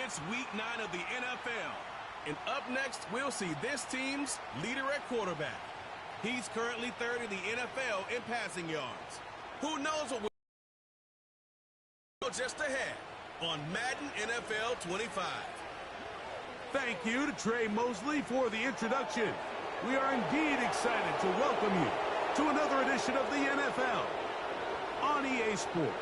It's week 9 of the NFL. And up next, we'll see this team's leader at quarterback. He's currently third in the NFL in passing yards. Who knows what will just ahead on Madden NFL 25. Thank you to Trey Mosley for the introduction. We are indeed excited to welcome you to another edition of the NFL on EA Sports.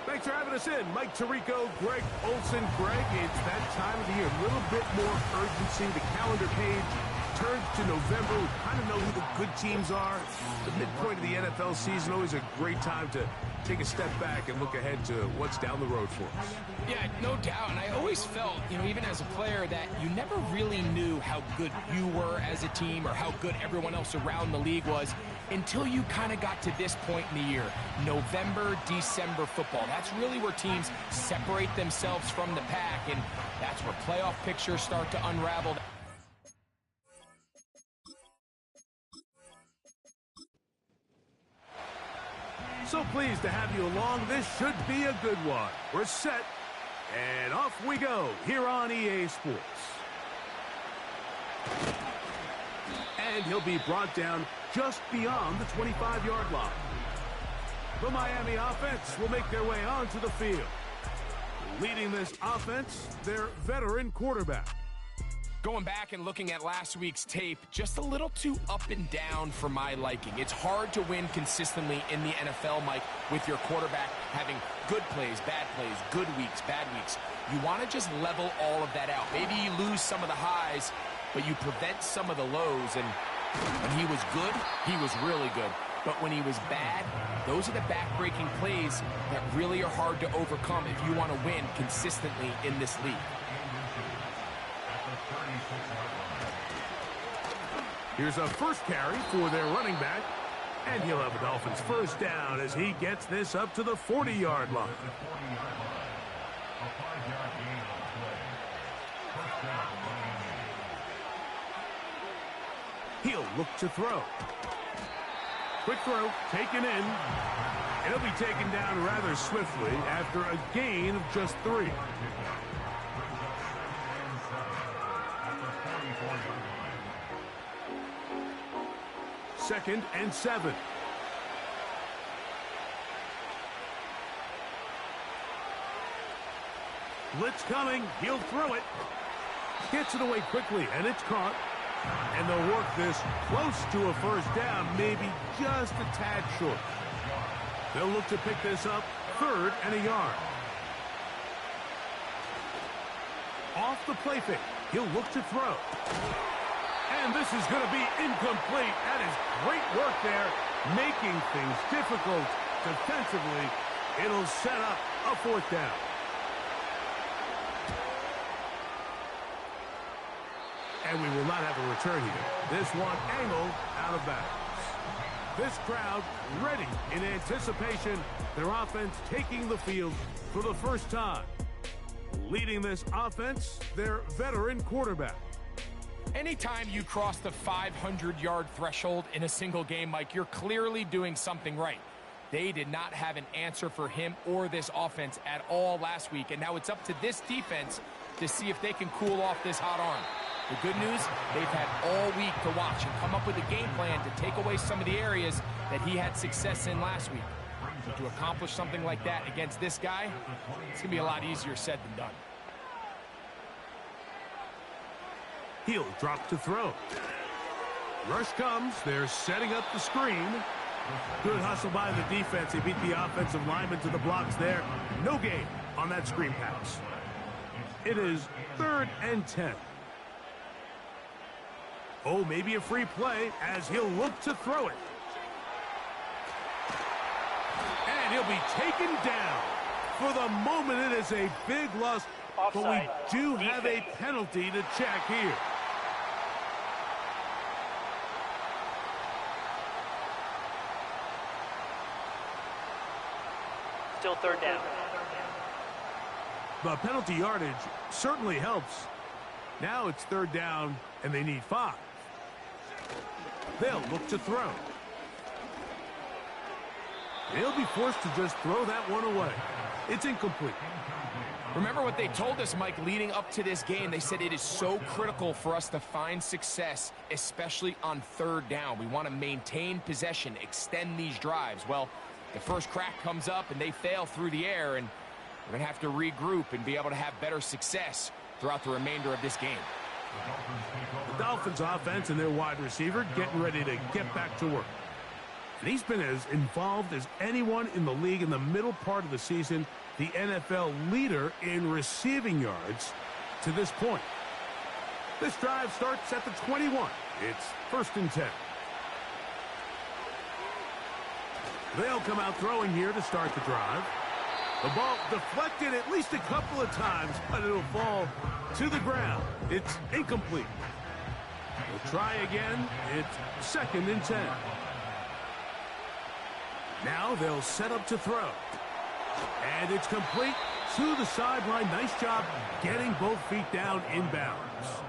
Thanks for having us in. Mike Tirico, Greg Olson. Greg, it's that time of the year. A little bit more urgency. The calendar page turns to November. We kind of know who the good teams are. The midpoint of the NFL season, always a great time to take a step back and look ahead to what's down the road for us. Yeah, no doubt. And I always felt, even as a player, that you never really knew how good you were as a team or how good everyone else around the league was until you kind of got to this point in the year. November, December football. That's really where teams separate themselves from the pack, and that's where playoff pictures start to unravel. So pleased to have you along. This should be a good one. We're set, and off we go here on EA Sports. And he'll be brought down just beyond the 25-yard line. The Miami offense will make their way onto the field. Leading this offense, their veteran quarterback. Going back and looking at last week's tape, just a little too up and down for my liking. It's hard to win consistently in the NFL, Mike, with your quarterback having good plays, good weeks, bad weeks. You want to just level all of that out. Maybe you lose some of the highs, but you prevent some of the lows. And when he was good, he was really good. But when he was bad, those are the back-breaking plays that really are hard to overcome if you want to win consistently in this league. Here's a first carry for their running back, and he'll have a Dolphins first down as he gets this up to the 40-yard line. He'll look to throw. Quick throw, taken in, and he'll be taken down rather swiftly after a gain of just 3. Second and 7. Blitz coming. He'll throw it. Gets it away quickly, and it's caught. And they'll work this close to a first down, maybe just a tad short. They'll look to pick this up, 3rd and a yard. Off the play fake. He'll look to throw. And this is going to be incomplete. That is great work there, making things difficult defensively. It'll set up a 4th down. And we will not have a return here. This one angled out of bounds. This crowd ready in anticipation. Their offense taking the field for the first time. Leading this offense, their veteran quarterback. Anytime you cross the 500-yard threshold in a single game, Mike, you're clearly doing something right. They did not have an answer for him or this offense at all last week, and now it's up to this defense to see if they can cool off this hot arm. The good news, they've had all week to watch and come up with a game plan to take away some of the areas that he had success in last week. But to accomplish something like that against this guy, it's going to be a lot easier said than done. He'll drop to throw. Rush comes. They're setting up the screen. Good hustle by the defense. They beat the offensive lineman to the blocks there. No gain on that screen pass. It is 3rd and 10. Oh, maybe a free play as he'll look to throw it. And he'll be taken down. For the moment, it is a big loss. But we do have a penalty to check here. Still 3rd down. The penalty yardage certainly helps. Now it's 3rd down, and they need 5. They'll look to throw. They'll be forced to just throw that one away. It's incomplete. Remember what they told us, Mike, leading up to this game. They said it is so critical for us to find success, especially on third down. We want to maintain possession, extend these drives. Well, the first crack comes up and they fail through the air, and we're going to have to regroup and be able to have better success throughout the remainder of this game. The Dolphins offense and their wide receiver getting ready to get back to work. And he's been as involved as anyone in the league in the middle part of the season, the NFL leader in receiving yards to this point. This drive starts at the 21. It's 1st and 10. They'll come out throwing here to start the drive. The ball deflected at least a couple of times, but it'll fall to the ground. It's incomplete. We'll try again. It's 2nd and 10. Now they'll set up to throw. And it's complete to the sideline. Nice job getting both feet down inbounds.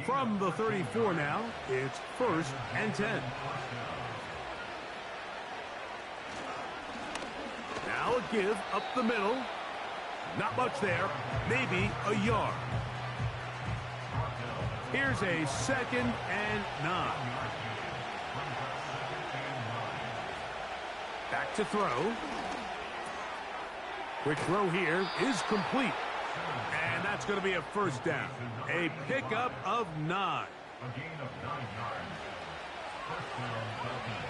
From the 34 now, it's 1st and 10. Now a give up the middle. Not much there. Maybe a yard. Here's a 2nd and 9. Back to throw. Quick throw here is complete. And that's going to be a 1st down. A pickup of 9. A gain of 9 yards. 1st down, Dolphins.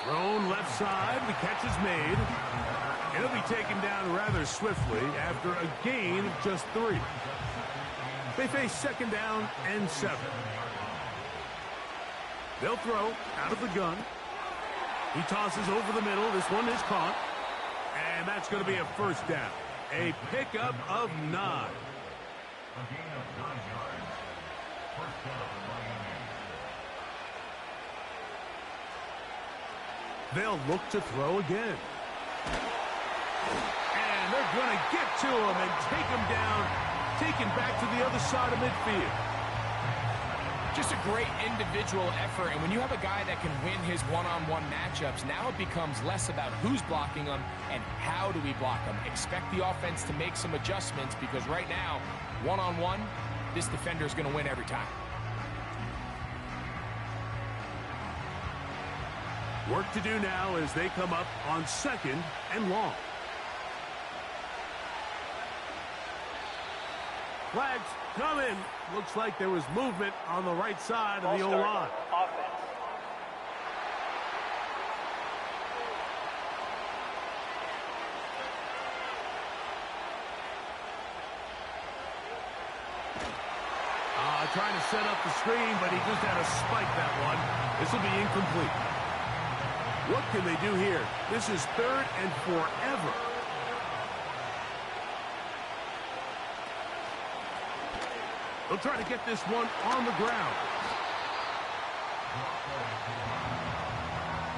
Thrown left side. The catch is made. It'll be taken down rather swiftly after a gain of just 3. They face 2nd down and 7. They'll throw out of the gun. He tosses over the middle. This one is caught. And that's going to be a 1st down. A pickup of 9. A gain of 9 yards. 1st down, Miami. They'll look to throw again. And they're going to get to him and take him down, taken back to the other side of midfield. Just a great individual effort, and when you have a guy that can win his one-on-one matchups, now it becomes less about who's blocking him and how do we block him. Expect the offense to make some adjustments because right now, one-on-one, this defender is going to win every time. Work to do now as they come up on 2nd and long. Flags come in. Looks like there was movement on the right side of the O-line. Trying to set up the screen, but he just had to spike that one. This will be incomplete. What can they do here? This is 3rd and forever. They'll try to get this one on the ground.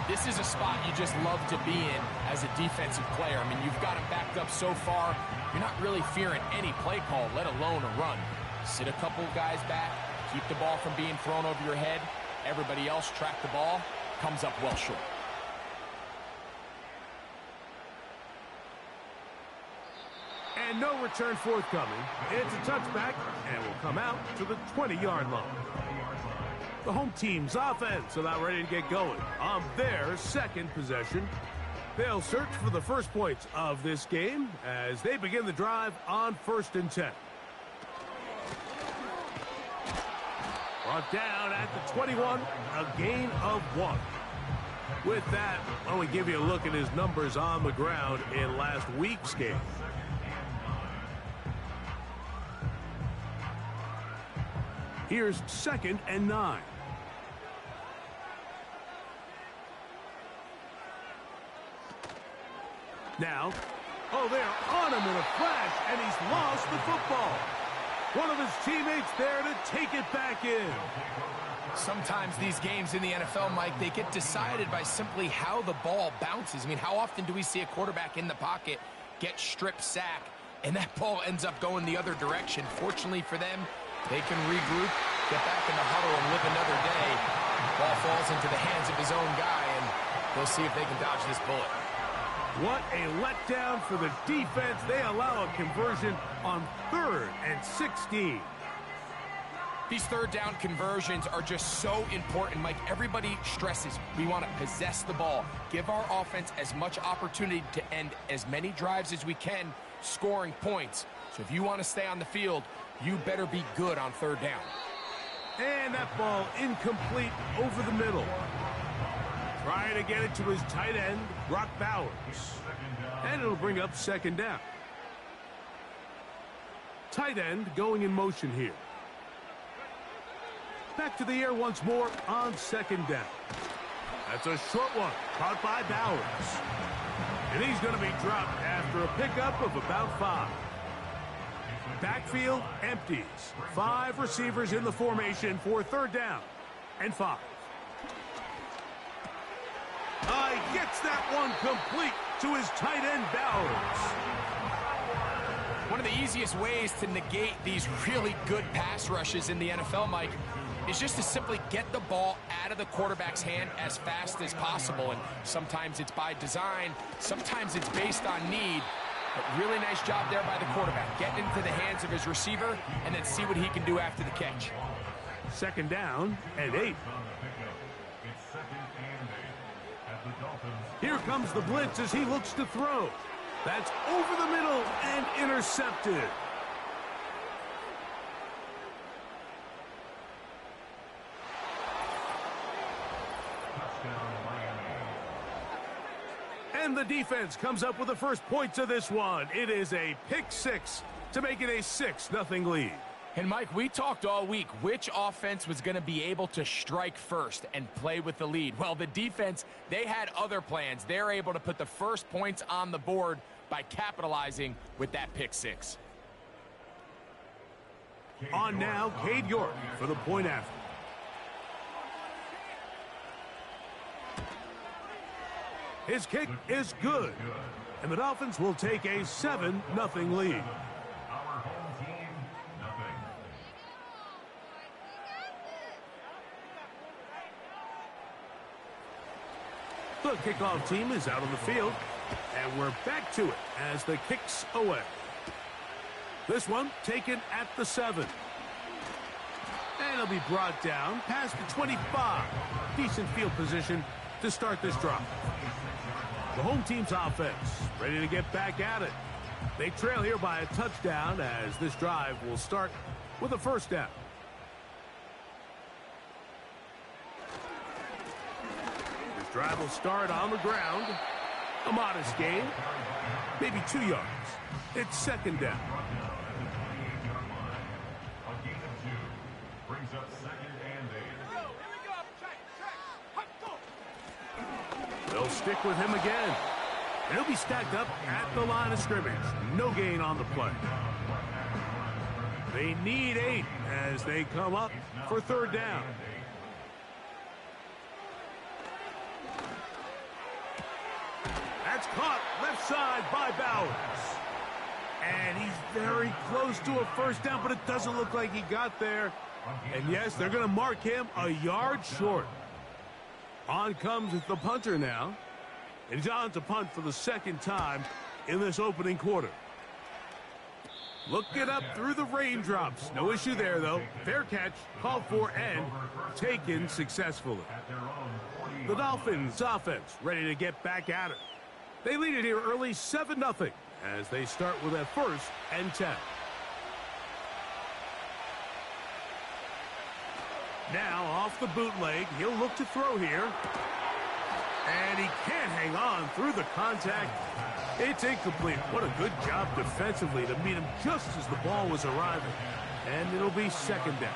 This is a spot you just love to be in as a defensive player. I mean, you've got him backed up so far, you're not really fearing any play call, let alone a run. Sit a couple guys back, keep the ball from being thrown over your head. Everybody else track the ball, comes up well short. And no return forthcoming. It's a touchback, and will come out to the 20-yard line. The home team's offense about ready to get going on their 2nd possession. They'll search for the first points of this game as they begin the drive on 1st and 10. Brought down at the 21, a gain of 1. With that, why don't we give you a look at his numbers on the ground in last week's game. Here's 2nd and 9. Now, they're on him in a flash, and he's lost the football. One of his teammates there to take it back in. Sometimes these games in the NFL, Mike, they get decided by simply how the ball bounces. I mean, how often do we see a quarterback in the pocket get strip sack, and that ball ends up going the other direction? Fortunately for them, they can regroup, get back in the huddle and live another day. Ball falls into the hands of his own guy, and they'll see if they can dodge this bullet. What a letdown for the defense. They allow a conversion on 3rd and 16. These third down conversions are just so important, Mike. Everybody stresses we want to possess the ball, give our offense as much opportunity to end as many drives as we can, scoring points. So if you want to stay on the field, you better be good on 3rd down. And that ball incomplete over the middle. Trying to get it to his tight end, Brock Bowers. And it'll bring up 2nd down. Tight end going in motion here. Back to the air once more on 2nd down. That's a short one, caught by Bowers. And he's going to be dropped after a pickup of about 5. Backfield empties. 5 receivers in the formation for 3rd down and 5. Gets that one complete to his tight end, Bowers. One of the easiest ways to negate these really good pass rushes in the NFL, Mike, is just to simply get the ball out of the quarterback's hand as fast as possible. And sometimes it's by design, sometimes it's based on need. But really nice job there by the quarterback, getting into the hands of his receiver and then see what he can do after the catch. 2nd down and 8. Here comes the blitz as he looks to throw. That's over the middle and intercepted. And the defense comes up with the first points of this one. It is a pick 6 to make it a 6-0 lead. And, Mike, we talked all week which offense was going to be able to strike first and play with the lead. Well, the defense, they had other plans. They're able to put the first points on the board by capitalizing with that pick 6. On now, Cade York for the point after. His kick is good, and the Dolphins will take a 7-0 lead. The kickoff team is out on the field, and we're back to it as the kicks away. This one taken at the 7. And it'll be brought down past the 25. Decent field position to start this drive. The home team's offense ready to get back at it. They trail here by a touchdown as this drive will start with a 1st down. Drive will start on the ground. A modest gain. Maybe 2 yards. It's 2nd down. They'll stick with him again. And he'll be stacked up at the line of scrimmage. No gain on the play. They need 8 as they come up for 3rd down. That's caught left side by Bowers. And he's very close to a 1st down, but it doesn't look like he got there. And yes, they're going to mark him a yard short. On comes the punter now. And he's on to punt for the 2nd time in this opening quarter. Looking up through the raindrops. No issue there, though. Fair catch, called for, and taken successfully. The Dolphins offense ready to get back at it. They lead it here early 7-0 as they start with a 1st and 10. Now off the bootleg, he'll look to throw here. And he can't hang on through the contact. It's incomplete. What a good job defensively to meet him just as the ball was arriving. And it'll be 2nd down.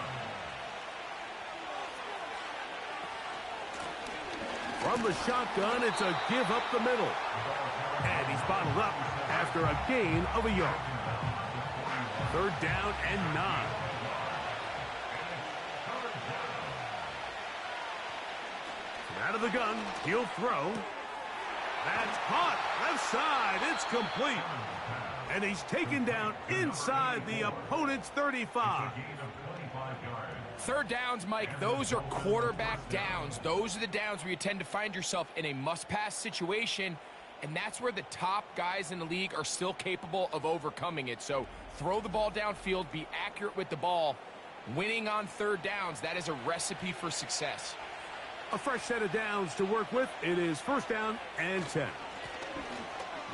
From the shotgun, it's a give up the middle. And he's bottled up after a gain of a yard. 3rd down and 9. Out of the gun, he'll throw. That's caught left side. It's complete. And he's taken down inside the opponent's 35. Third downs, Mike, those are quarterback downs. Those are the downs where you tend to find yourself in a must-pass situation, and that's where the top guys in the league are still capable of overcoming it. So throw the ball downfield, be accurate with the ball. Winning on third downs, that is a recipe for success. A fresh set of downs to work with. It is first down and 10.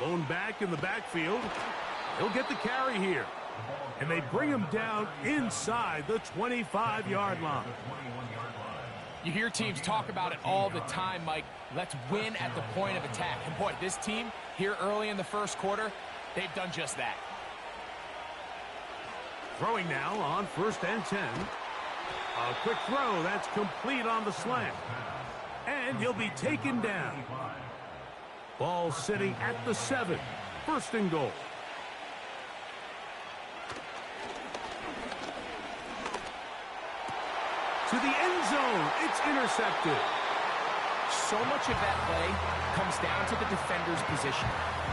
Lone back in the backfield. He'll get the carry here. And they bring him down inside the 25-yard line. You hear teams talk about it all the time, Mike. Let's win at the point of attack. And boy, this team here early in the first quarter, they've done just that. Throwing now on first and 10. A quick throw. That's complete on the slant. And he'll be taken down. Ball sitting at the 7. First and goal. To the end zone. It's intercepted. So much of that play comes down to the defender's position.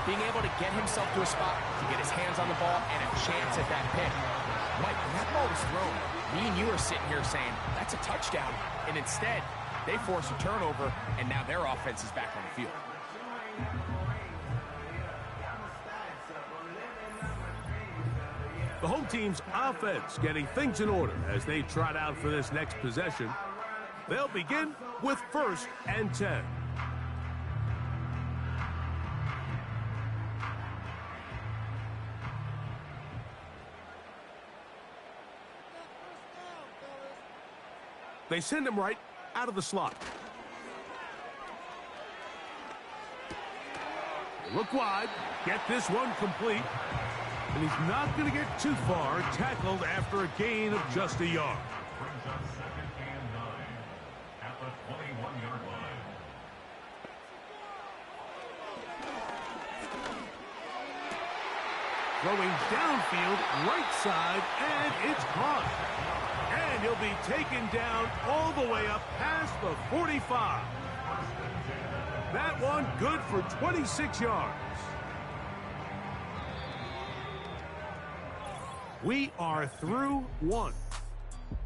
Being able to get himself to a spot, to get his hands on the ball, and a chance at that pick. Mike, when that ball was thrown, me and you are sitting here saying, that's a touchdown. And instead, they force a turnover, and now their offense is back on the field. The home team's offense getting things in order as they trot out for this next possession. They'll begin with first and 10. They send him right out of the slot. Look wide, get this one complete. And he's not going to get too far, tackled after a gain of just a yard. Brings up second and 9 at the 21-yard line. Throwing downfield, right side, and it's caught. And he'll be taken down all the way up past the 45. That one good for 26 yards. We are through one.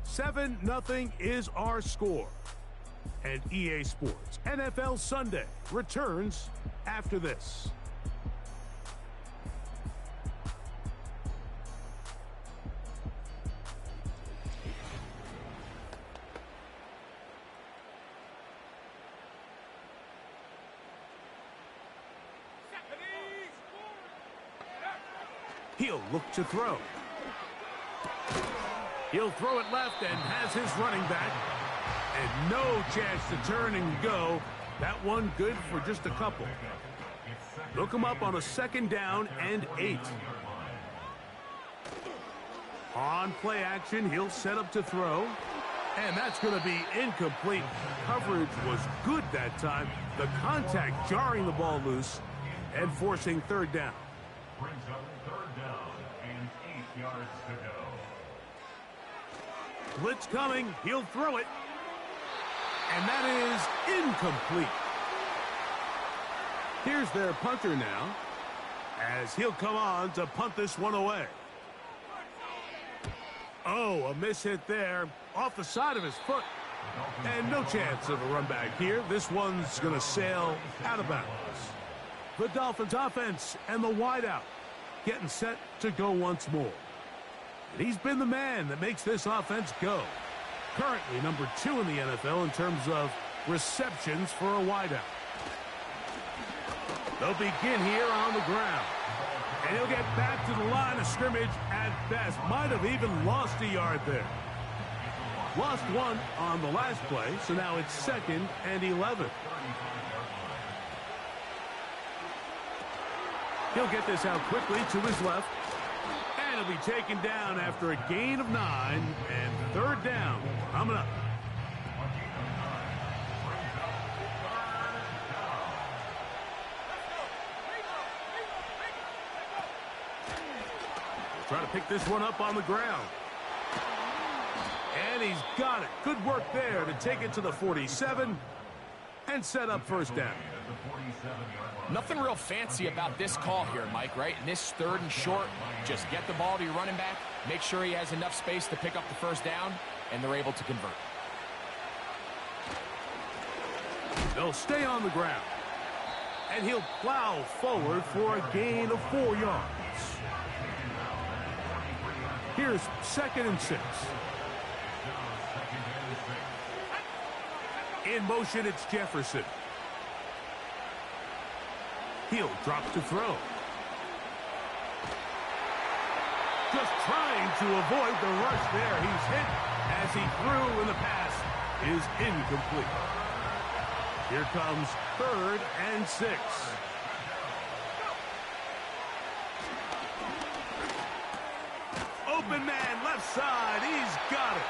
7-0 is our score. And EA Sports NFL Sunday returns after this. He'll look to throw. He'll throw it left and has his running back. And no chance to turn and go. That one good for just a couple. Look him up on a second down and 8. On play action, he'll set up to throw. And that's going to be incomplete. Coverage was good that time. The contact jarring the ball loose and forcing third down. Brings up third down and 8 yards to go. Blitz coming. He'll throw it. And that is incomplete. Here's their punter now, as he'll come on to punt this one away. Oh, a miss hit there, off the side of his foot. And no chance of a run back here. This one's going to sail out of bounds. The Dolphins offense and the wideout getting set to go once more. And he's been the man that makes this offense go. Currently number 2 in the NFL in terms of receptions for a wideout. They'll begin here on the ground. And he'll get back to the line of scrimmage at best. Might have even lost a yard there. Lost one on the last play, so now it's 2nd and 11. He'll get this out quickly to his left. And he'll be taken down after a gain of 9 and third down coming up. Try to pick this one up on the ground. And he's got it. Good work there to take it to the 47 and set up first down. Nothing real fancy about this call here, Mike, right? In this 3rd and short, just get the ball to your running back, make sure he has enough space to pick up the first down, and they're able to convert. They'll stay on the ground. And he'll plow forward for a gain of 4 yards. Here's 2nd and 6. In motion, it's Jefferson. He'll drop to throw. Just trying to avoid the rush there. He's hit as he threw, and the pass is incomplete. Here comes 3rd and 6. Open man, left side. He's got it.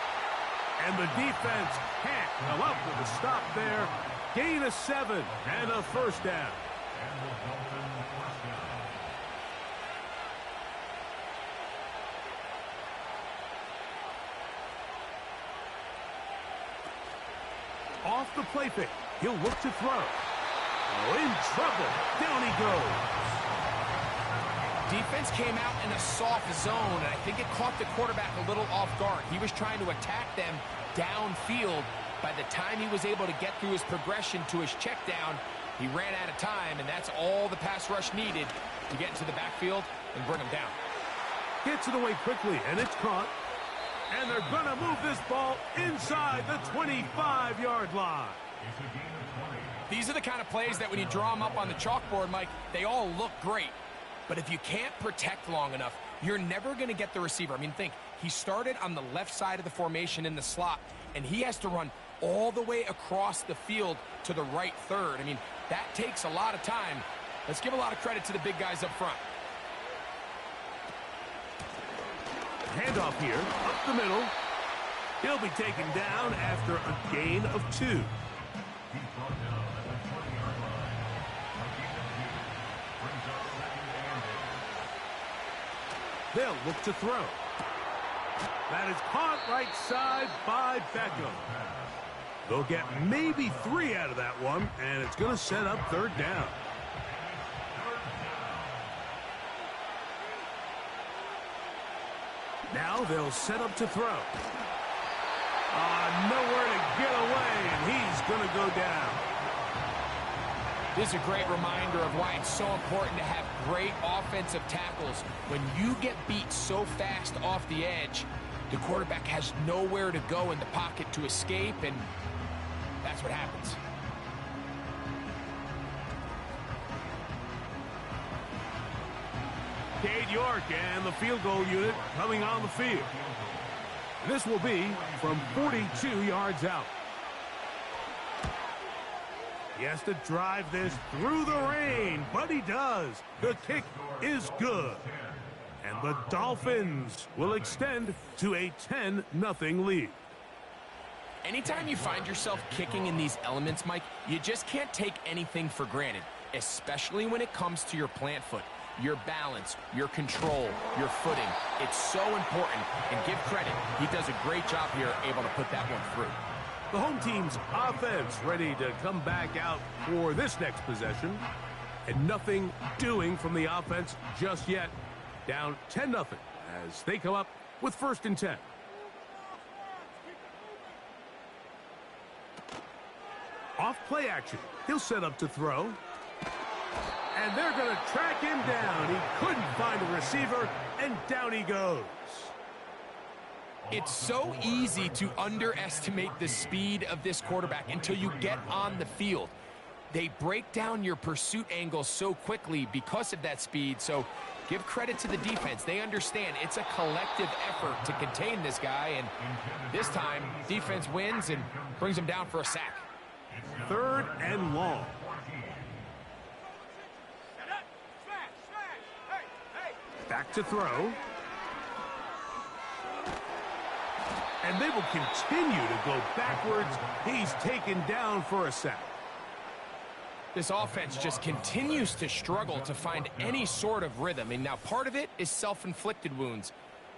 And the defense can't come up with a stop there. Gain of 7 and a first down. Off the play fake. He'll look to throw. Oh, in trouble. Down he goes. Defense came out in a soft zone, and I think it caught the quarterback a little off guard. He was trying to attack them downfield. By the time he was able to get through his progression to his check down, he ran out of time, and that's all the pass rush needed to get into the backfield and bring him down. Gets it away quickly, and it's caught. And they're going to move this ball inside the 25-yard line. These are the kind of plays that when you draw them up on the chalkboard, Mike, they all look great. But if you can't protect long enough, you're never going to get the receiver. I mean, think, he started on the left side of the formation in the slot, and he has to run all the way across the field to the right third. I mean, that takes a lot of time. Let's give a lot of credit to the big guys up front. Handoff here, up the middle. He'll be taken down after a gain of 2. They'll look to throw. That is caught right side by Beckham. They'll get maybe 3 out of that one, and it's going to set up 3rd down. Now they'll set up to throw. Nowhere to get away, and he's going to go down. This is a great reminder of why it's so important to have great offensive tackles. When you get beat so fast off the edge, the quarterback has nowhere to go in the pocket to escape, and that's what happens. Cade York and the field goal unit coming on the field. This will be from 42 yards out. He has to drive this through the rain, but he does. The kick is good. And the Dolphins will extend to a 10-0 lead. Anytime you find yourself kicking in these elements, Mike, you just can't take anything for granted, especially when it comes to your plant foot. Your balance, your control, your footing. It's so important, and give credit. He does a great job here, able to put that one through. The home team's offense ready to come back out for this next possession. And nothing doing from the offense just yet. Down 10-0 as they come up with 1st and 10. Off play action. He'll set up to throw. And they're going to track him down. He couldn't find a receiver, and down he goes. It's so easy to underestimate the speed of this quarterback until you get on the field. They break down your pursuit angles so quickly because of that speed, so give credit to the defense. They understand it's a collective effort to contain this guy, and this time, defense wins and brings him down for a sack. 3rd and long. Back to throw. And they will continue to go backwards. He's taken down for a sack. This offense just continues to struggle to find any sort of rhythm. And now part of it is self-inflicted wounds.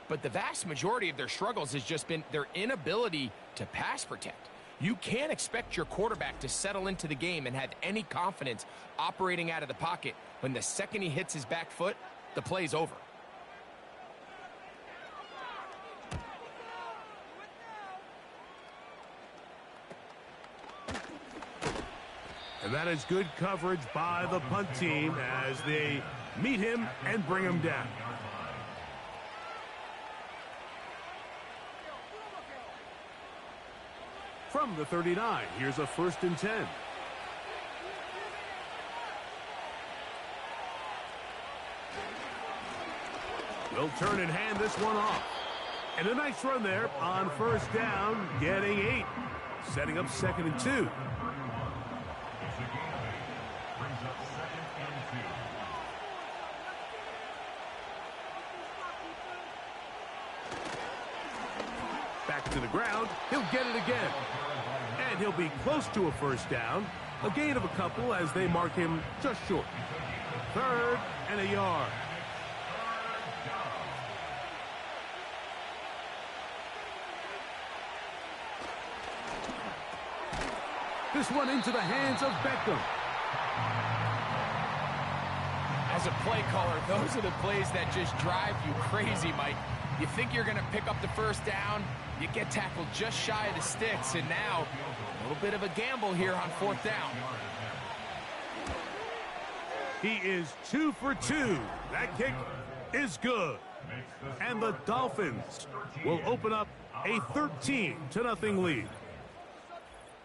But the vast majority of their struggles has just been their inability to pass protect. You can't expect your quarterback to settle into the game and have any confidence operating out of the pocket when the second he hits his back foot, the play's over. And that is good coverage by the punt team as they meet him and bring him down. From the 39, here's a 1st and 10. They'll turn and hand this one off. And a nice run there on 1st down, getting 8. Setting up 2nd and 2. Back to the ground. He'll get it again. And he'll be close to a 1st down. A gain of a couple as they mark him just short. 3rd and a yard. This one into the hands of Beckham. As a play caller, those are the plays that just drive you crazy, Mike. You think you're going to pick up the 1st down, you get tackled just shy of the sticks, and now a little bit of a gamble here on 4th down. He is 2 for 2. That kick is good. And the Dolphins will open up a 13-0 lead.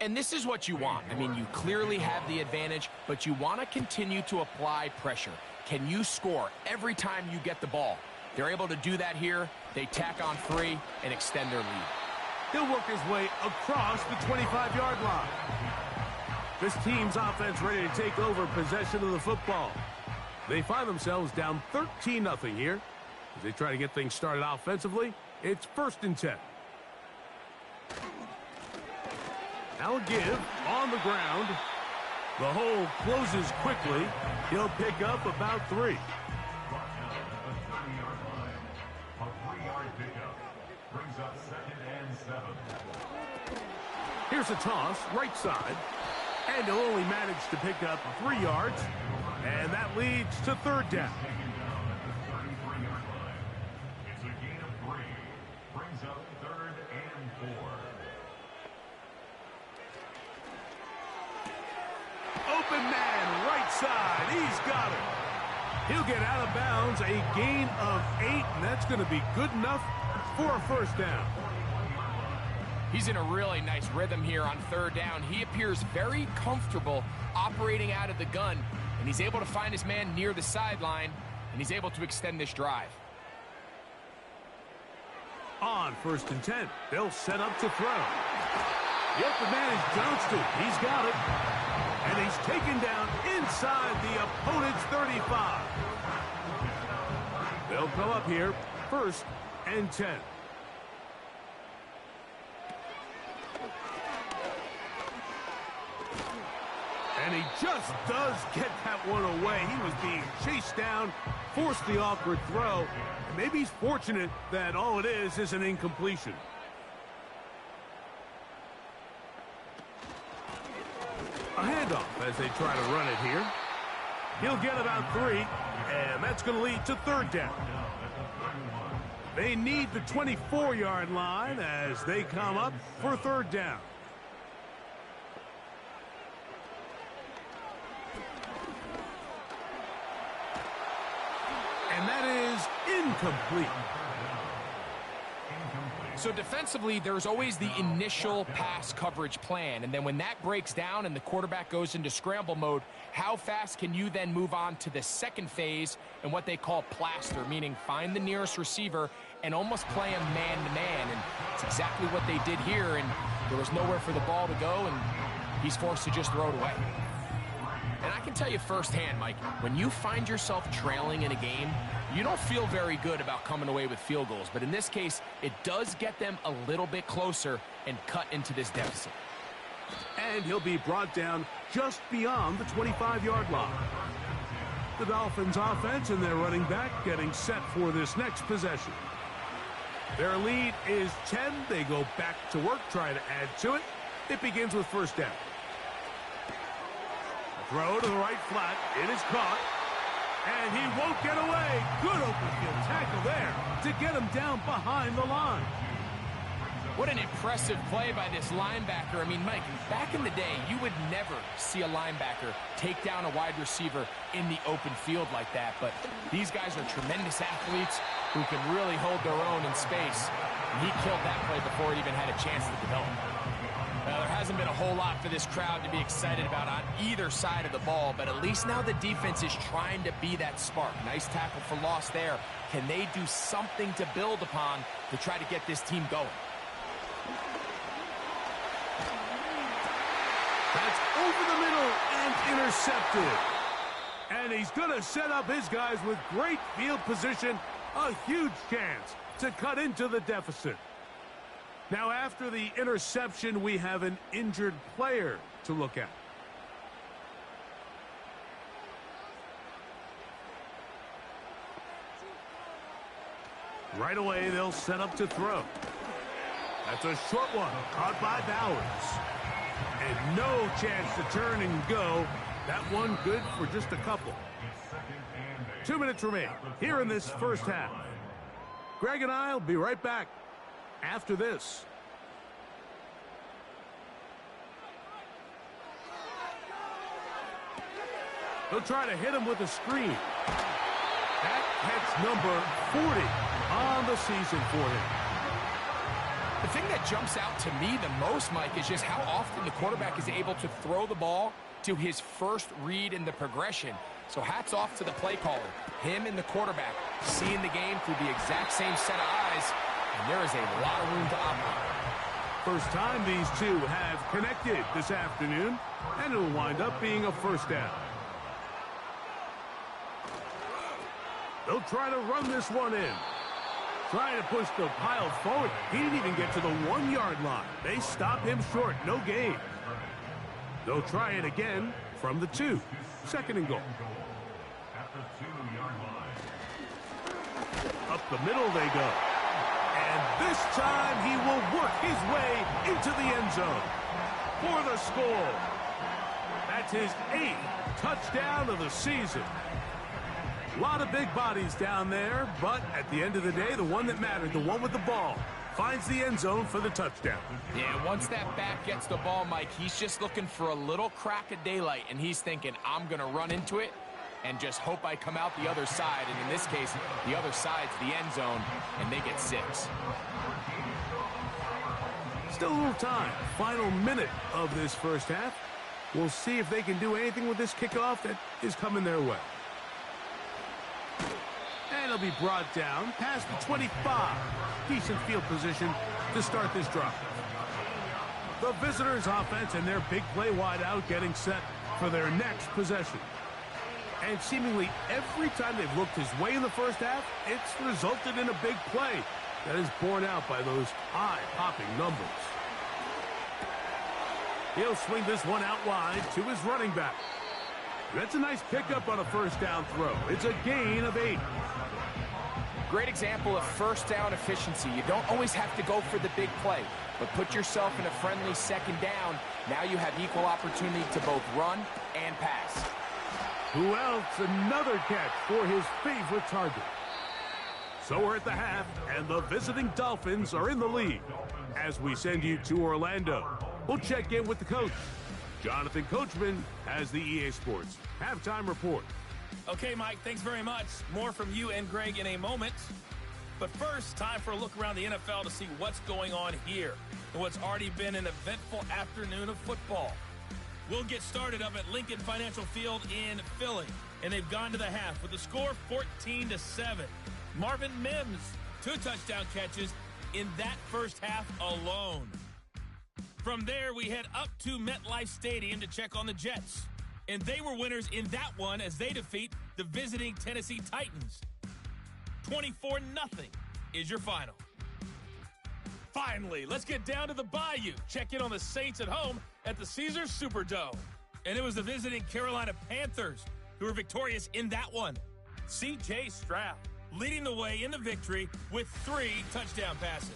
And this is what you want. I mean, you clearly have the advantage, but you want to continue to apply pressure. Can you score every time you get the ball? They're able to do that here. They tack on 3 and extend their lead. He'll work his way across the 25-yard line. This team's offense ready to take over possession of the football. They find themselves down 13-0 here. As they try to get things started offensively, it's 1st and 10. Now a give on the ground. The hole closes quickly. He'll pick up about 3. Here's a toss, right side. And he'll only manage to pick up 3 yards. And that leads to 3rd down. It's a gain of 3. Brings up 3rd and 4. Open man, right side. He's got it. He'll get out of bounds, a gain of 8, and that's going to be good enough for a 1st down. He's in a really nice rhythm here on 3rd down. He appears very comfortable operating out of the gun, and he's able to find his man near the sideline, and he's able to extend this drive. On 1st and 10, they'll set up to throw. The open man is Johnston. He's got it. And he's taken down inside the opponent's 35. They'll come up here, 1st and 10. And he just does get that one away. He was being chased down, forced the awkward throw. And maybe he's fortunate that all it is an incompletion. A handoff as they try to run it here. He'll get about 3, and that's going to lead to 3rd down. They need the 24-yard line as they come up for 3rd down. And that is incomplete. So defensively, there's always the initial pass coverage plan, and then when that breaks down and the quarterback goes into scramble mode, how fast can you then move on to the 2nd phase and what they call plaster, meaning find the nearest receiver and almost play him man-to-man, and it's exactly what they did here, and there was nowhere for the ball to go, and he's forced to just throw it away. And I can tell you firsthand, Mike, when you find yourself trailing in a game, you don't feel very good about coming away with field goals. But in this case, it does get them a little bit closer and cut into this deficit. And he'll be brought down just beyond the 25-yard line. The Dolphins offense and their running back getting set for this next possession. Their lead is 10. They go back to work, try to add to it. It begins with 1st down. Throw to the right flat. It is caught. And he won't get away. Good open field tackle there to get him down behind the line. What an impressive play by this linebacker. I mean, Mike, back in the day, you would never see a linebacker take down a wide receiver in the open field like that. But these guys are tremendous athletes who can really hold their own in space. And he killed that play before it even had a chance to develop. Well, there hasn't been a whole lot for this crowd to be excited about on either side of the ball, but at least now the defense is trying to be that spark. Nice tackle for loss there. Can they do something to build upon to try to get this team going? That's over the middle and intercepted. And he's going to set up his guys with great field position. A huge chance to cut into the deficit. Now, after the interception, we have an injured player to look at. Right away, they'll set up to throw. That's a short one, caught by Bowers. And no chance to turn and go. That one good for just a couple. 2 minutes remain here in this first half. Greg and I will be right back after this. They'll try to hit him with a screen. That hits number 40 on the season for him. The thing that jumps out to me the most, Mike, is just how often the quarterback is able to throw the ball to his first read in the progression. So hats off to the play caller. Him and the quarterback seeing the game through the exact same set of eyes, and there is a lot of room to operate. First time these two have connected this afternoon, and it'll wind up being a first down. They'll try to run this one in. Trying to push the pile forward. He didn't even get to the 1 yard line. They stop him short. No gain. They'll try it again from the 2. Second and goal. At the 2-yard line. Up the middle they go. And this time he will work his way into the end zone for the score. That's his 8th touchdown of the season. A lot of big bodies down there, but at the end of the day, the one that mattered, the one with the ball, finds the end zone for the touchdown. Yeah, once that back gets the ball, Mike, he's just looking for a little crack of daylight, and he's thinking, I'm going to run into it and just hope I come out the other side. And in this case, the other side's the end zone, and they get 6. Still a little time. Final minute of this first half. We'll see if they can do anything with this kickoff that is coming their way. And it'll be brought down past the 25. Decent field position to start this drive. The visitors' offense and their big play wideout getting set for their next possession. And seemingly every time they've looked his way in the first half, it's resulted in a big play that is borne out by those high-popping numbers. He'll swing this one out wide to his running back. That's a nice pickup on a first down throw. It's a gain of 8. Great example of first down efficiency. You don't always have to go for the big play, but put yourself in a friendly second down. Now you have equal opportunity to both run and pass. Who else? Another catch for his favorite target. So we're at the half, and the visiting Dolphins are in the lead. As we send you to Orlando, we'll check in with the coach. Jonathan Coachman has the EA Sports halftime report. Okay, Mike, thanks very much. More from you and Greg in a moment. But first, time for a look around the NFL to see what's going on here and what's already been an eventful afternoon of football. We'll get started up at Lincoln Financial Field in Philly, and they've gone to the half with the score 14-7. Marvin Mims, 2 touchdown catches in that first half alone. From there, we head up to MetLife Stadium to check on the Jets. And they were winners in that one as they defeat the visiting Tennessee Titans. 24-0 is your final. Finally, let's get down to the Bayou. Check in on the Saints at home at the Caesars Superdome. And it was the visiting Carolina Panthers who were victorious in that one. C.J. Stroud leading the way in the victory with 3 touchdown passes.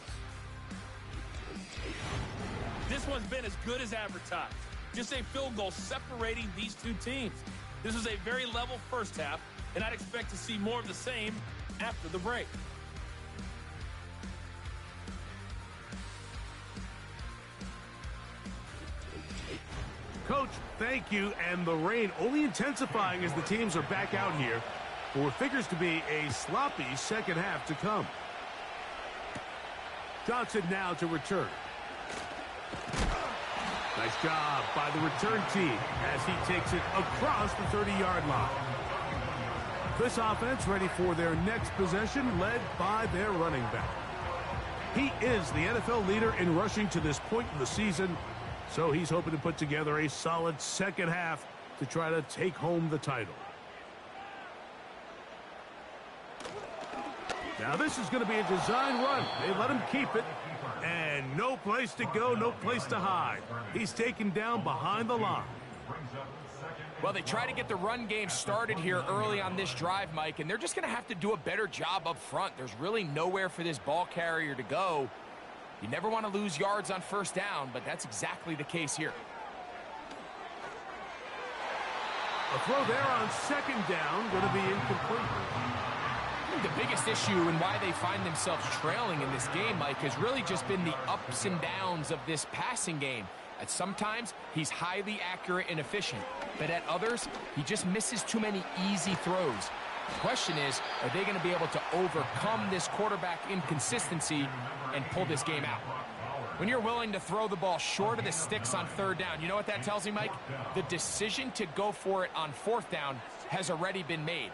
This one's been as good as advertised. Just a field goal separating these two teams. This is a very level first half, and I'd expect to see more of the same after the break. Coach, thank you. And the rain only intensifying as the teams are back out here for what figures to be a sloppy second half to come. Johnson now to return. Nice job by the return team as he takes it across the 30-yard line. This offense ready for their next possession, led by their running back. He is the NFL leader in rushing to this point in the season, so he's hoping to put together a solid second half to try to take home the title. Now this is going to be a design run. They let him keep it. And no place to go, no place to hide. He's taken down behind the line. Well, they try to get the run game started here early on this drive, Mike, and they're just going to have to do a better job up front. There's really nowhere for this ball carrier to go. You never want to lose yards on first down, but that's exactly the case here. A throw there on second down, going to be incomplete. The biggest issue and why they find themselves trailing in this game, Mike, has really just been the ups and downs of this passing game. At sometimes, he's highly accurate and efficient, but at others, he just misses too many easy throws. The question is, are they going to be able to overcome this quarterback inconsistency and pull this game out? When you're willing to throw the ball short of the sticks on third down, you know what that tells me, Mike? The decision to go for it on fourth down has already been made.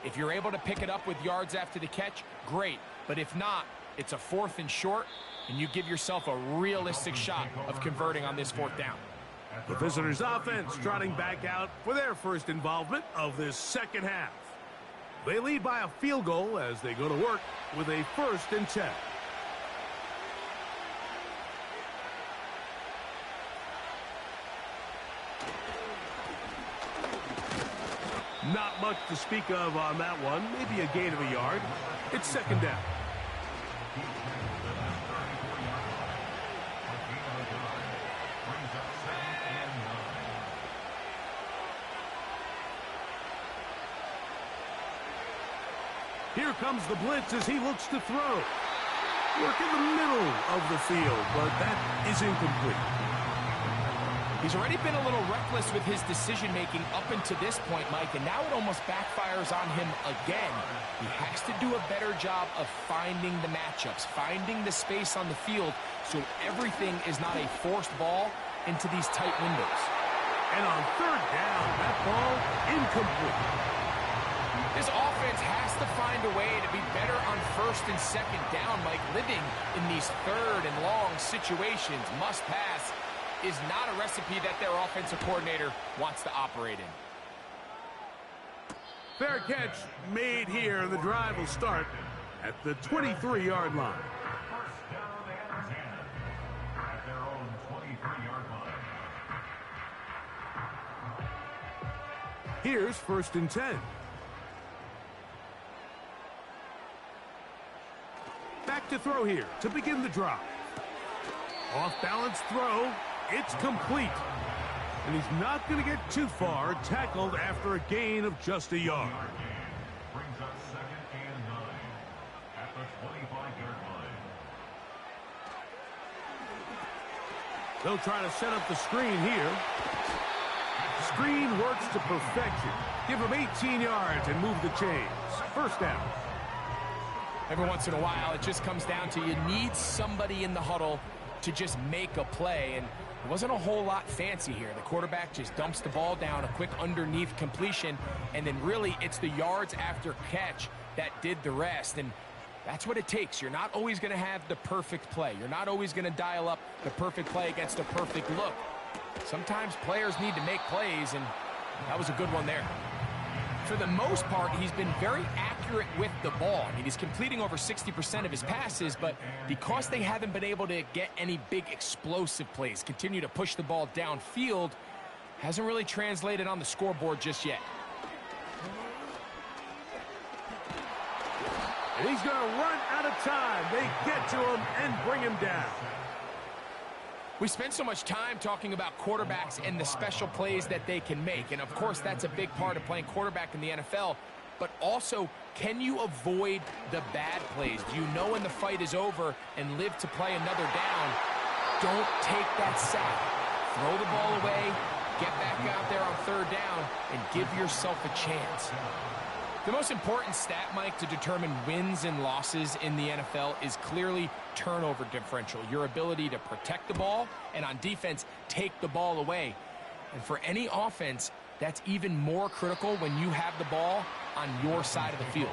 If you're able to pick it up with yards after the catch, great. But if not, it's a fourth and short, and you give yourself a realistic shot of converting on this fourth down. The visitors' offense trotting back out for their first involvement of this second half. They lead by a field goal as they go to work with a 1st and 10. Not much to speak of on that one. Maybe a gain of a yard. It's second down. Here comes the blitz as he looks to throw. Work in the middle of the field, but that is incomplete. He's already been a little reckless with his decision-making up until this point, Mike, and now it almost backfires on him again. He has to do a better job of finding the matchups, finding the space on the field, so everything is not a forced ball into these tight windows. And on third down, that ball incomplete. This offense has to find a way to be better on first and second down, Mike. Living in these third and long situations, must pass, is not a recipe that their offensive coordinator wants to operate in. Fair catch made here. The drive will start at the 23-yard line. First down and 10 at their own 23-yard line. Here's 1st and 10. Back to throw here to begin the drive. Off-balance throw. It's complete. And he's not going to get too far, tackled after a gain of just a yard. Brings up 2nd and 9 at the 25-yard line. They'll try to set up the screen here. Screen works to perfection. Give him 18 yards and move the chains. First down. Every once in a while, it just comes down to you need somebody in the huddle to just make a play, and it wasn't a whole lot fancy here. The quarterback just dumps the ball down, a quick underneath completion, and then really it's the yards after catch that did the rest, and that's what it takes. You're not always going to have the perfect play. You're not always going to dial up the perfect play against a perfect look. Sometimes players need to make plays, and that was a good one there. For the most part, he's been very accurate with the ball. I mean, he's completing over 60% of his passes, but because they haven't been able to get any big explosive plays, continue to push the ball downfield, hasn't really translated on the scoreboard just yet. And he's going to run out of time. They get to him and bring him down. We spend so much time talking about quarterbacks and the special plays that they can make. And, of course, that's a big part of playing quarterback in the NFL. But also, can you avoid the bad plays? Do you know when the fight is over and live to play another down? Don't take that sack. Throw the ball away. get back out there on third down and give yourself a chance. The most important stat, Mike, to determine wins and losses in the NFL is clearly turnover differential, your ability to protect the ball and on defense take the ball away. And for any offense, that's even more critical when you have the ball on your side of the field.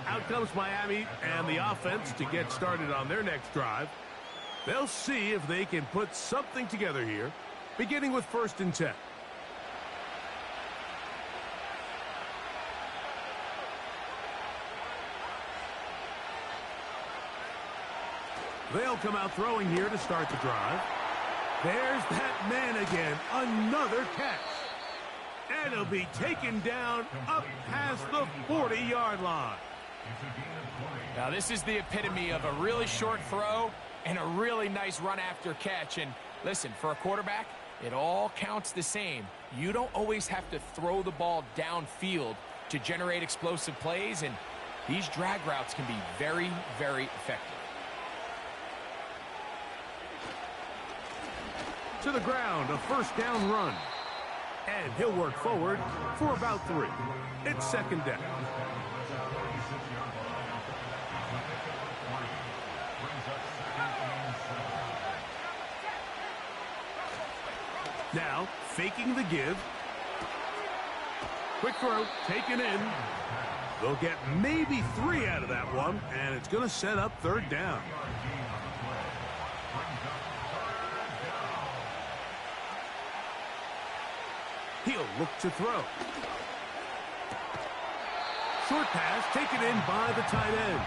Out comes Miami and the offense to get started on their next drive. They'll see if they can put something together here, beginning with 1st and 10. They'll come out throwing here to start the drive. There's that man again, another catch. And he'll be taken down up past the 40-yard line. Now, this is the epitome of a really short throw and a really nice run after catch. And listen, for a quarterback, it all counts the same. You don't always have to throw the ball downfield to generate explosive plays, and these drag routes can be very, very effective. To the ground, a 1st down run. And he'll work forward for about 3. It's 2nd down. Now, faking the give. Quick throw, taken in. They'll get maybe 3 out of that one, and it's going to set up 3rd down. He'll look to throw. Short pass taken in by the tight end.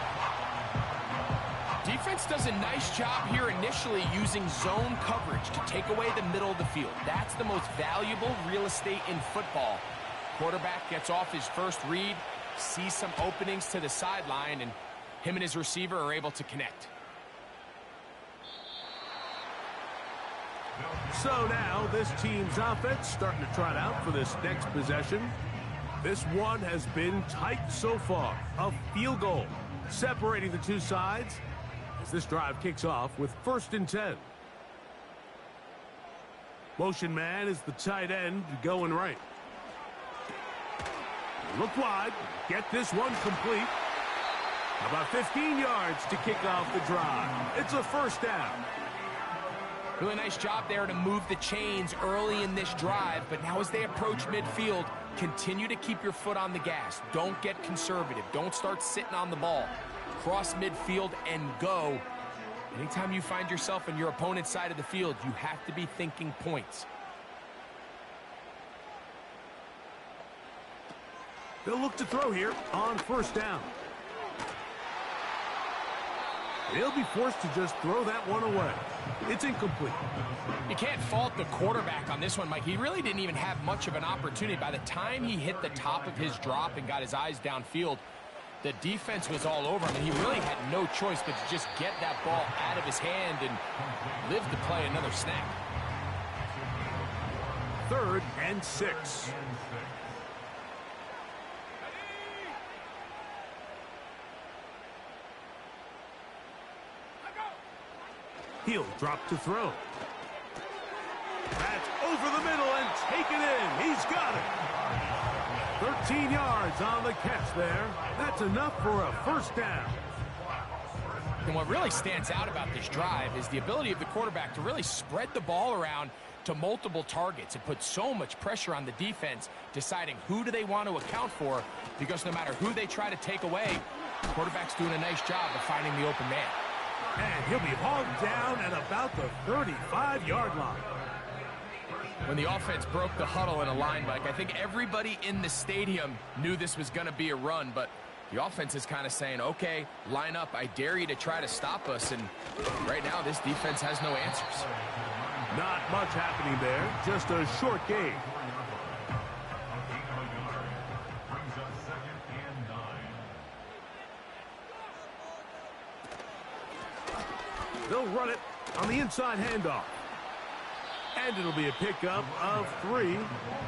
Defense does a nice job here initially using zone coverage to take away the middle of the field. That's the most valuable real estate in football. Quarterback gets off his first read, sees some openings to the sideline, and him and his receiver are able to connect. So now this team's offense starting to trot out for this next possession. This one has been tight so far. A field goal separating the two sides as this drive kicks off with 1st and 10. Motion man is the tight end going right. Look wide. Get this one complete. About 15 yards to kick off the drive. It's a 1st down. Really nice job there to move the chains early in this drive, but now as they approach midfield, continue to keep your foot on the gas. Don't get conservative. Don't start sitting on the ball. Cross midfield and go. Anytime you find yourself on your opponent's side of the field, you have to be thinking points. They'll look to throw here on 1st down. They'll be forced to just throw that one away. It's incomplete. You can't fault the quarterback on this one, Mike. He really didn't even have much of an opportunity. By the time he hit the top of his drop and got his eyes downfield, the defense was all over him, and he really had no choice but to just get that ball out of his hand and live to play another snap. 3rd and 6. He'll drop to throw. That's over the middle and taken in. He's got it. 13 yards on the catch there. That's enough for a 1st down. And what really stands out about this drive is the ability of the quarterback to really spread the ball around to multiple targets. It puts so much pressure on the defense deciding who do they want to account for, because no matter who they try to take away, the quarterback's doing a nice job of finding the open man. And he'll be hauled down at about the 35-yard line. When the offense broke the huddle in a line, Mike, I think everybody in the stadium knew this was going to be a run, but the offense is kind of saying, okay, line up. I dare you to try to stop us. And right now, this defense has no answers. Not much happening there. Just a short game. They'll run it on the inside handoff. And it'll be a pickup of 3.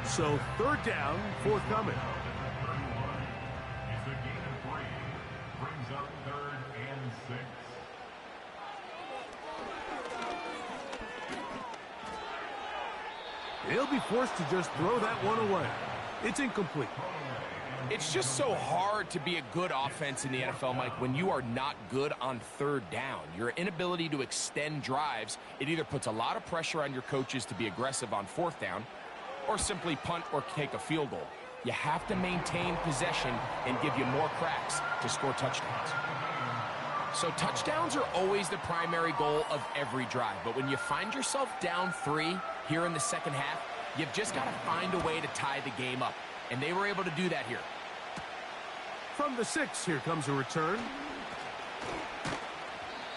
So 3rd down, forthcoming. It's a gain of 3. Brings up 3rd and 6. He'll be forced to just throw that one away. It's incomplete. It's just so hard to be a good offense in the NFL, Mike, when you are not good on third down. Your inability to extend drives, it either puts a lot of pressure on your coaches to be aggressive on fourth down or simply punt or take a field goal. You have to maintain possession and give you more cracks to score touchdowns. So touchdowns are always the primary goal of every drive. But when you find yourself down 3 here in the second half, you've just got to find a way to tie the game up. And they were able to do that here. From the 6, here comes a return.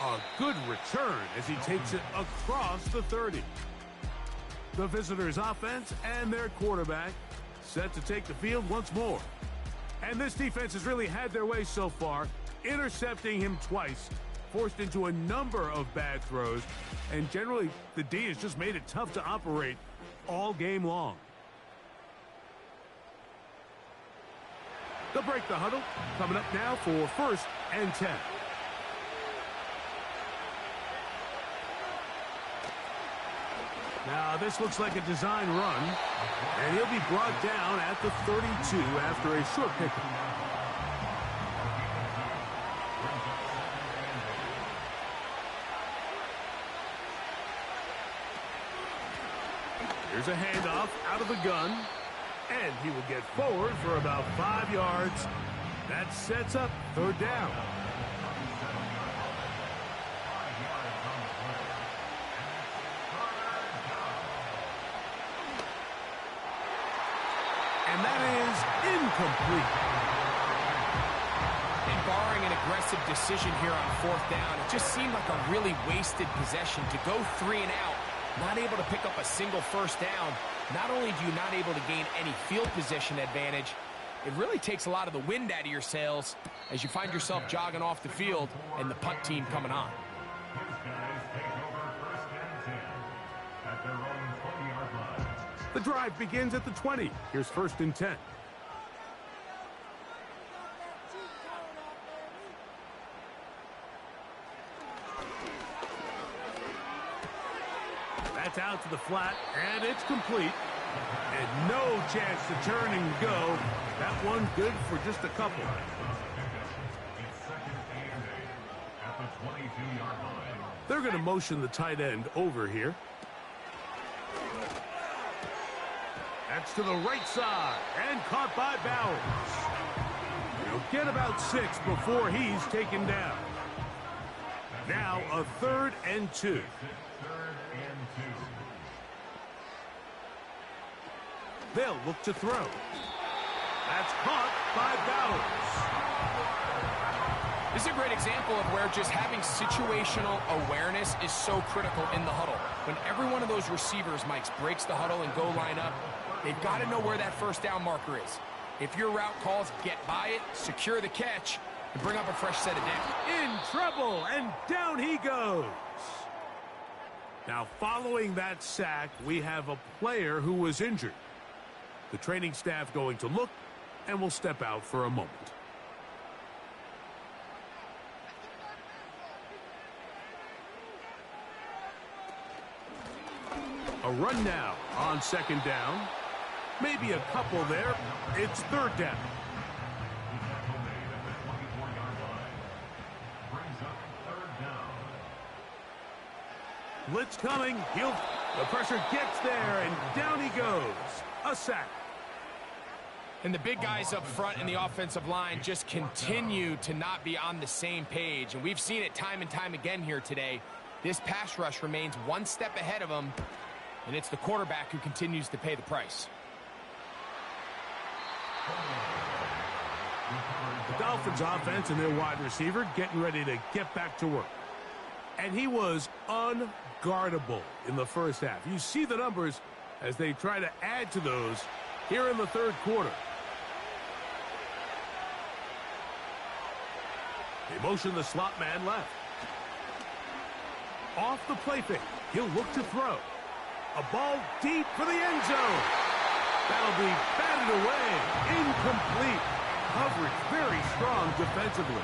A good return as he takes it across the 30. The visitors' offense and their quarterback set to take the field once more. And this defense has really had their way so far, intercepting him twice, forced into a number of bad throws, and generally the D has just made it tough to operate all game long. They'll break the huddle. Coming up now for 1st and 10. Now this looks like a design run, and he'll be brought down at the 32 after a short pickup. Here's a handoff out of the gun. And he will get forward for about 5 yards. That sets up 3rd down. And that is incomplete. And barring an aggressive decision here on 4th down, it just seemed like a really wasted possession to go 3 and out, not able to pick up a single 1st down. Not only do you not able to gain any field position advantage, it really takes a lot of the wind out of your sails as you find yourself jogging off the field and the punt team coming on. The drive begins at the 20. Here's 1st and 10. That's out to the flat, and it's complete. And no chance to turn and go. That one good for just a couple. They're going to motion the tight end over here. That's to the right side, and caught by Bowers. He'll get about 6 before he's taken down. Now a 3rd and 2. They'll look to throw. That's caught by Bowers. This is a great example of where just having situational awareness is so critical in the huddle. When every one of those receivers, Mike, breaks the huddle and go line up, they've got to know where that 1st down marker is. If your route calls, get by it, secure the catch, and bring up a fresh set of downs. In trouble, and down he goes. Now, following that sack, we have a player who was injured. The training staff going to look, and will step out for a moment. A run now on 2nd down. Maybe a couple there. It's 3rd down. Blitz coming. The pressure gets there, and down he goes. A sack. And the big guys up front in the offensive line just continue to not be on the same page. And we've seen it time and time again here today. This pass rush remains one step ahead of them, and it's the quarterback who continues to pay the price. The Dolphins offense and their wide receiver getting ready to get back to work. And he was unguardable in the 1st half. You see the numbers as they try to add to those here in the 3rd quarter. They motion the slot man left. Off the play fake. He'll look to throw. A ball deep for the end zone. That'll be batted away. Incomplete. Coverage very strong defensively.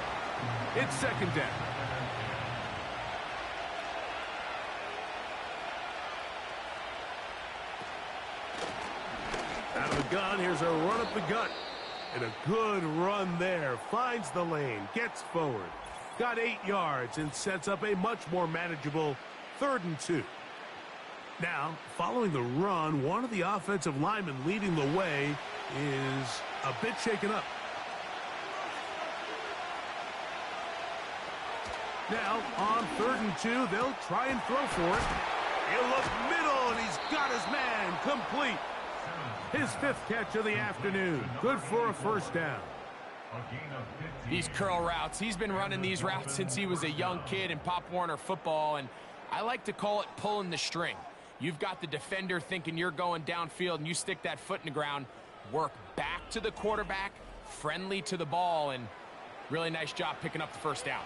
It's 2nd down. gun. Here's a run up the gut. And a good run there. Finds the lane. Gets forward. Got 8 yards and sets up a much more manageable 3rd and 2. Now, following the run, one of the offensive linemen leading the way is a bit shaken up. Now, on 3rd and 2, they'll try and throw for it. He'll look middle, and he's got his man complete. His 5th catch of the afternoon. Good for a 1st down. These curl routes, he's been running these routes since he was a young kid in Pop Warner football, and I like to call it pulling the string. You've got the defender thinking you're going downfield, and you stick that foot in the ground, work back to the quarterback, friendly to the ball, and really nice job picking up the 1st down.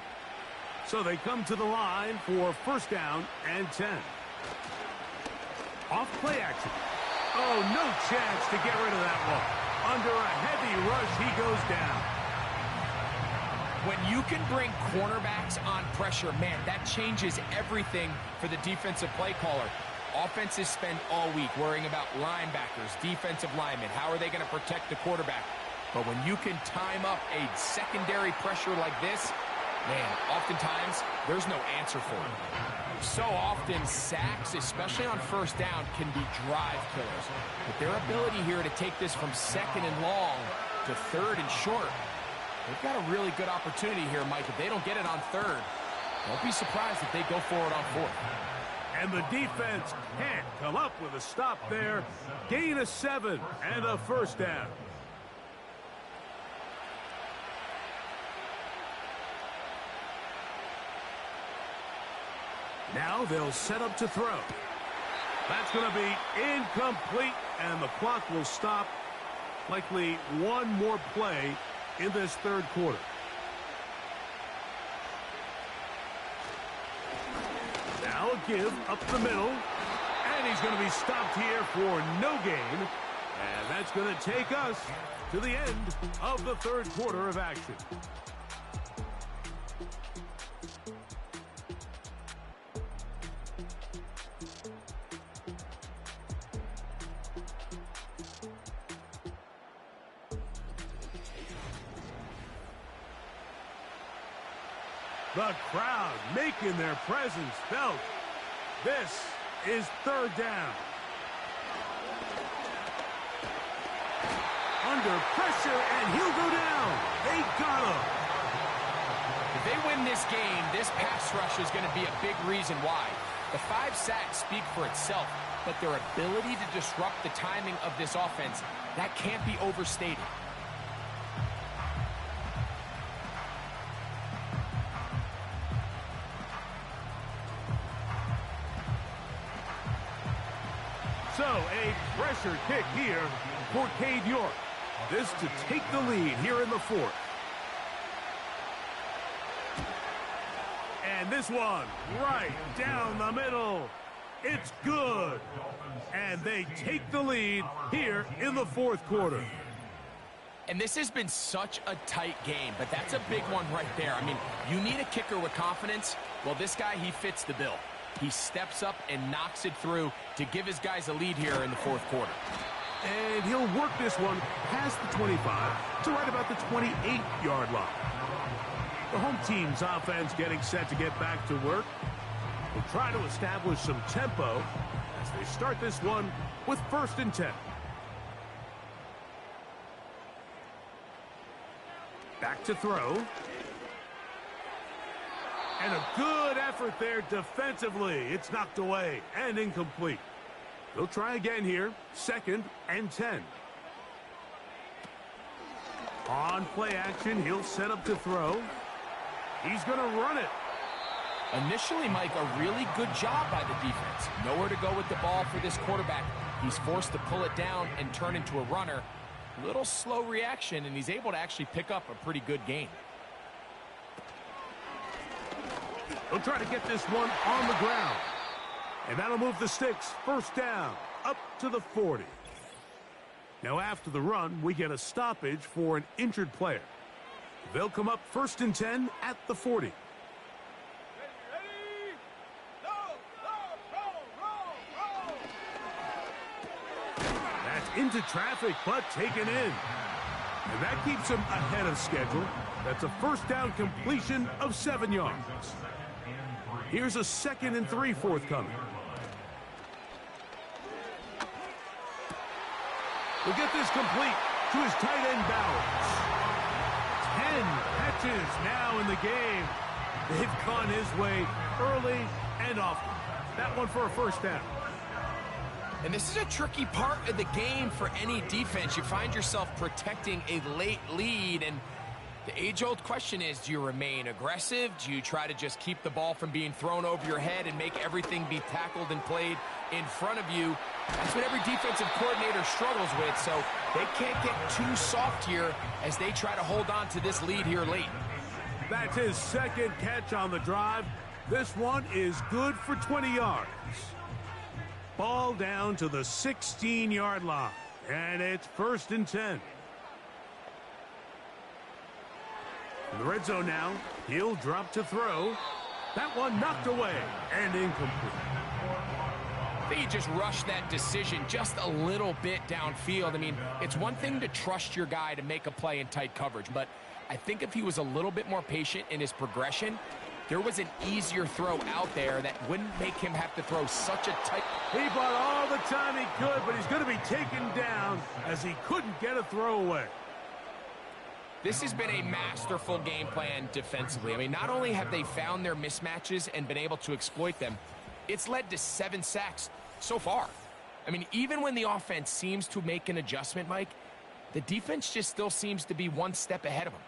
So they come to the line for 1st down and 10. Off play action. Oh, no chance to get rid of that one. Under a heavy rush, he goes down. When you can bring cornerbacks on pressure, man, that changes everything for the defensive play caller. Offenses spend all week worrying about linebackers, defensive linemen. How are they going to protect the quarterback? But when you can time up a secondary pressure like this, man, oftentimes there's no answer for it. So often sacks, especially on 1st down, can be drive killers. But their ability here to take this from 2nd and long to 3rd and short, they've got a really good opportunity here, Mike. If they don't get it on 3rd, don't be surprised if they go for it on 4th. And the defense can't come up with a stop there. Gain of 7 and a 1st down. Now they'll set up to throw. That's going to be incomplete, and the clock will stop. Likely one more play in this 3rd quarter. Now a give up the middle, and he's going to be stopped here for no gain. And that's going to take us to the end of the 3rd quarter of action. The crowd making their presence felt. This is 3rd down. Under pressure, and he'll go down. They got him. If they win this game, this pass rush is going to be a big reason why. The 5 sacks speak for itself, but their ability to disrupt the timing of this offense, that can't be overstated. So a pressure kick here for Cade York. This to take the lead here in the 4th. And this one right down the middle. It's good. And they take the lead here in the 4th quarter. And this has been such a tight game, but that's a big one right there. I mean, you need a kicker with confidence. Well, this guy, he fits the bill. He steps up and knocks it through to give his guys a lead here in the 4th quarter. And he'll work this one past the 25 to right about the 28-yard line. The home team's offense getting set to get back to work. We'll try to establish some tempo as they start this one with 1st and 10. Back to throw. And a good effort there defensively. It's knocked away and incomplete. They'll try again here. 2nd and 10. On play action, he'll set up to throw. He's going to run it. Initially, Mike, a really good job by the defense. Nowhere to go with the ball for this quarterback. He's forced to pull it down and turn into a runner. A little slow reaction, and he's able to actually pick up a pretty good gain. They'll try to get this one on the ground. And that'll move the sticks. 1st down, up to the 40. Now after the run, we get a stoppage for an injured player. They'll come up 1st and 10 at the 40. That's into traffic, but taken in. And that keeps him ahead of schedule. That's a first down completion of 7 yards. Here's a 2nd and 3 forthcoming. We'll get this complete to his tight end Bowers. 10 catches now in the game. They've gone his way early and often. That one for a first down. And this is a tricky part of the game for any defense. You find yourself protecting a late lead, and the age-old question is, do you remain aggressive? Do you try to just keep the ball from being thrown over your head and make everything be tackled and played in front of you? That's what every defensive coordinator struggles with, so they can't get too soft here as they try to hold on to this lead here late. That's his 2nd catch on the drive. This one is good for 20 yards. Ball down to the 16-yard line, and it's 1st and 10. In the red zone now, he'll drop to throw. That one knocked away and incomplete. They just rushed that decision just a little bit downfield. I mean, it's one thing to trust your guy to make a play in tight coverage, but I think if he was a little bit more patient in his progression, there was an easier throw out there that wouldn't make him have to throw such a tight... He bought all the time he could, but he's going to be taken down as he couldn't get a throw away. This has been a masterful game plan defensively. I mean, not only have they found their mismatches and been able to exploit them, it's led to 7 sacks so far. I mean, even when the offense seems to make an adjustment, Mike, the defense just still seems to be one step ahead of them.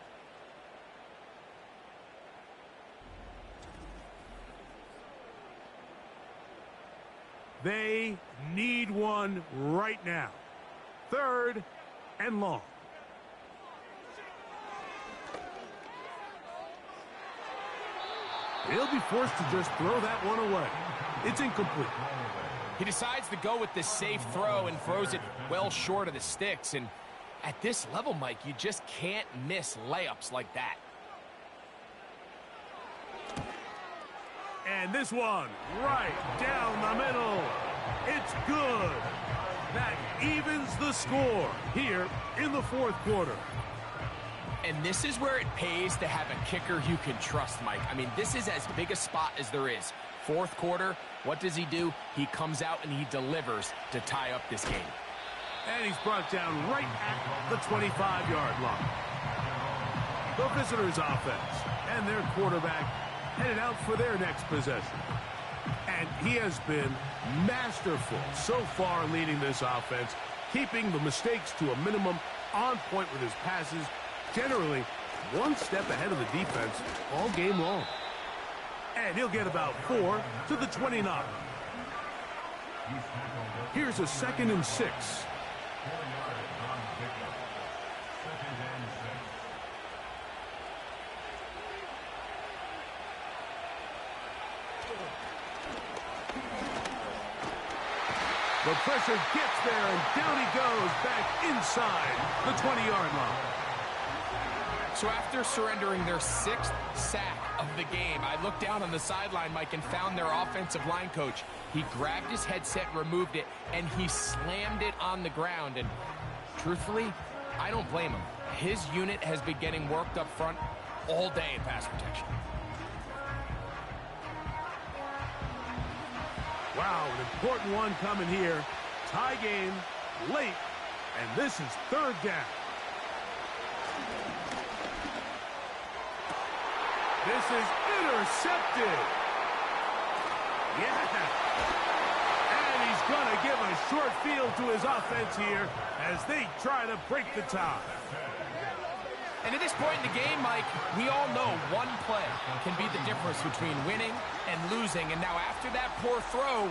They need one right now. 3rd and long. He'll be forced to just throw that one away. It's incomplete. He decides to go with the safe throw and throws it well short of the sticks. And at this level, Mike, you just can't miss layups like that. And this one right down the middle. It's good. That evens the score here in the 4th quarter. And this is where it pays to have a kicker you can trust, Mike. I mean, this is as big a spot as there is. 4th quarter, what does he do? He comes out and he delivers to tie up this game. And he's brought down right at the 25-yard line. The visitors' offense and their quarterback headed out for their next possession. And he has been masterful so far leading this offense, keeping the mistakes to a minimum, on point with his passes, generally one step ahead of the defense all game long. And he'll get about 4 to the 29. Here's a 2nd and 6. The pressure gets there, and down he goes back inside the 20-yard line. So after surrendering their 6th sack of the game, I looked down on the sideline, Mike, and found their offensive line coach. He grabbed his headset, removed it, and he slammed it on the ground. And truthfully, I don't blame him. His unit has been getting worked up front all day in pass protection. Wow, an important one coming here. Tie game, late, and this is 3rd down. This is intercepted. Yeah. And he's going to give a short field to his offense here as they try to break the tie. And at this point in the game, Mike, we all know one play can be the difference between winning and losing. And now after that poor throw,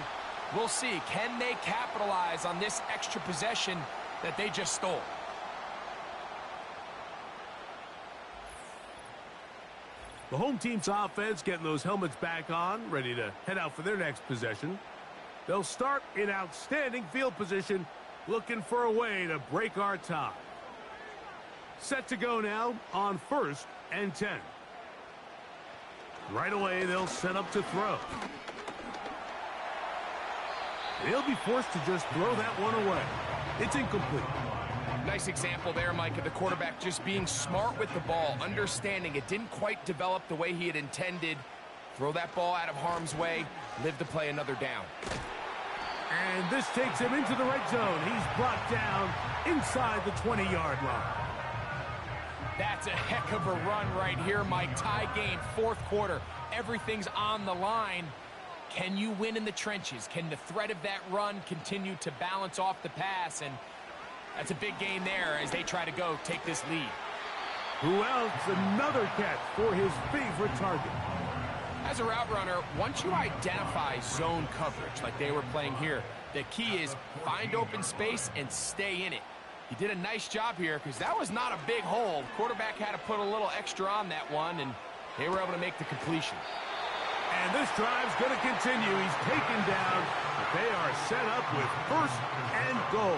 we'll see, can they capitalize on this extra possession that they just stole? The home team's offense getting those helmets back on, ready to head out for their next possession. They'll start in outstanding field position, looking for a way to break our tie. Set to go now on 1st and 10. Right away, they'll set up to throw. He'll be forced to just throw that one away. It's incomplete. Nice example there, Mike, of the quarterback just being smart with the ball, understanding it didn't quite develop the way he had intended. Throw that ball out of harm's way, live to play another down. And this takes him into the red zone. He's brought down inside the 20-yard line. That's a heck of a run right here, Mike. Tie game, fourth quarter. Everything's on the line. Can you win in the trenches? Can the threat of that run continue to balance off the pass? And that's a big gain there as they try to go take this lead. Who else? Another catch for his favorite target. As a route runner, once you identify zone coverage like they were playing here, the key is find open space and stay in it. He did a nice job here because that was not a big hole. Quarterback had to put a little extra on that one, and they were able to make the completion. And this drive's going to continue. He's taken down, but they are set up with first and goal.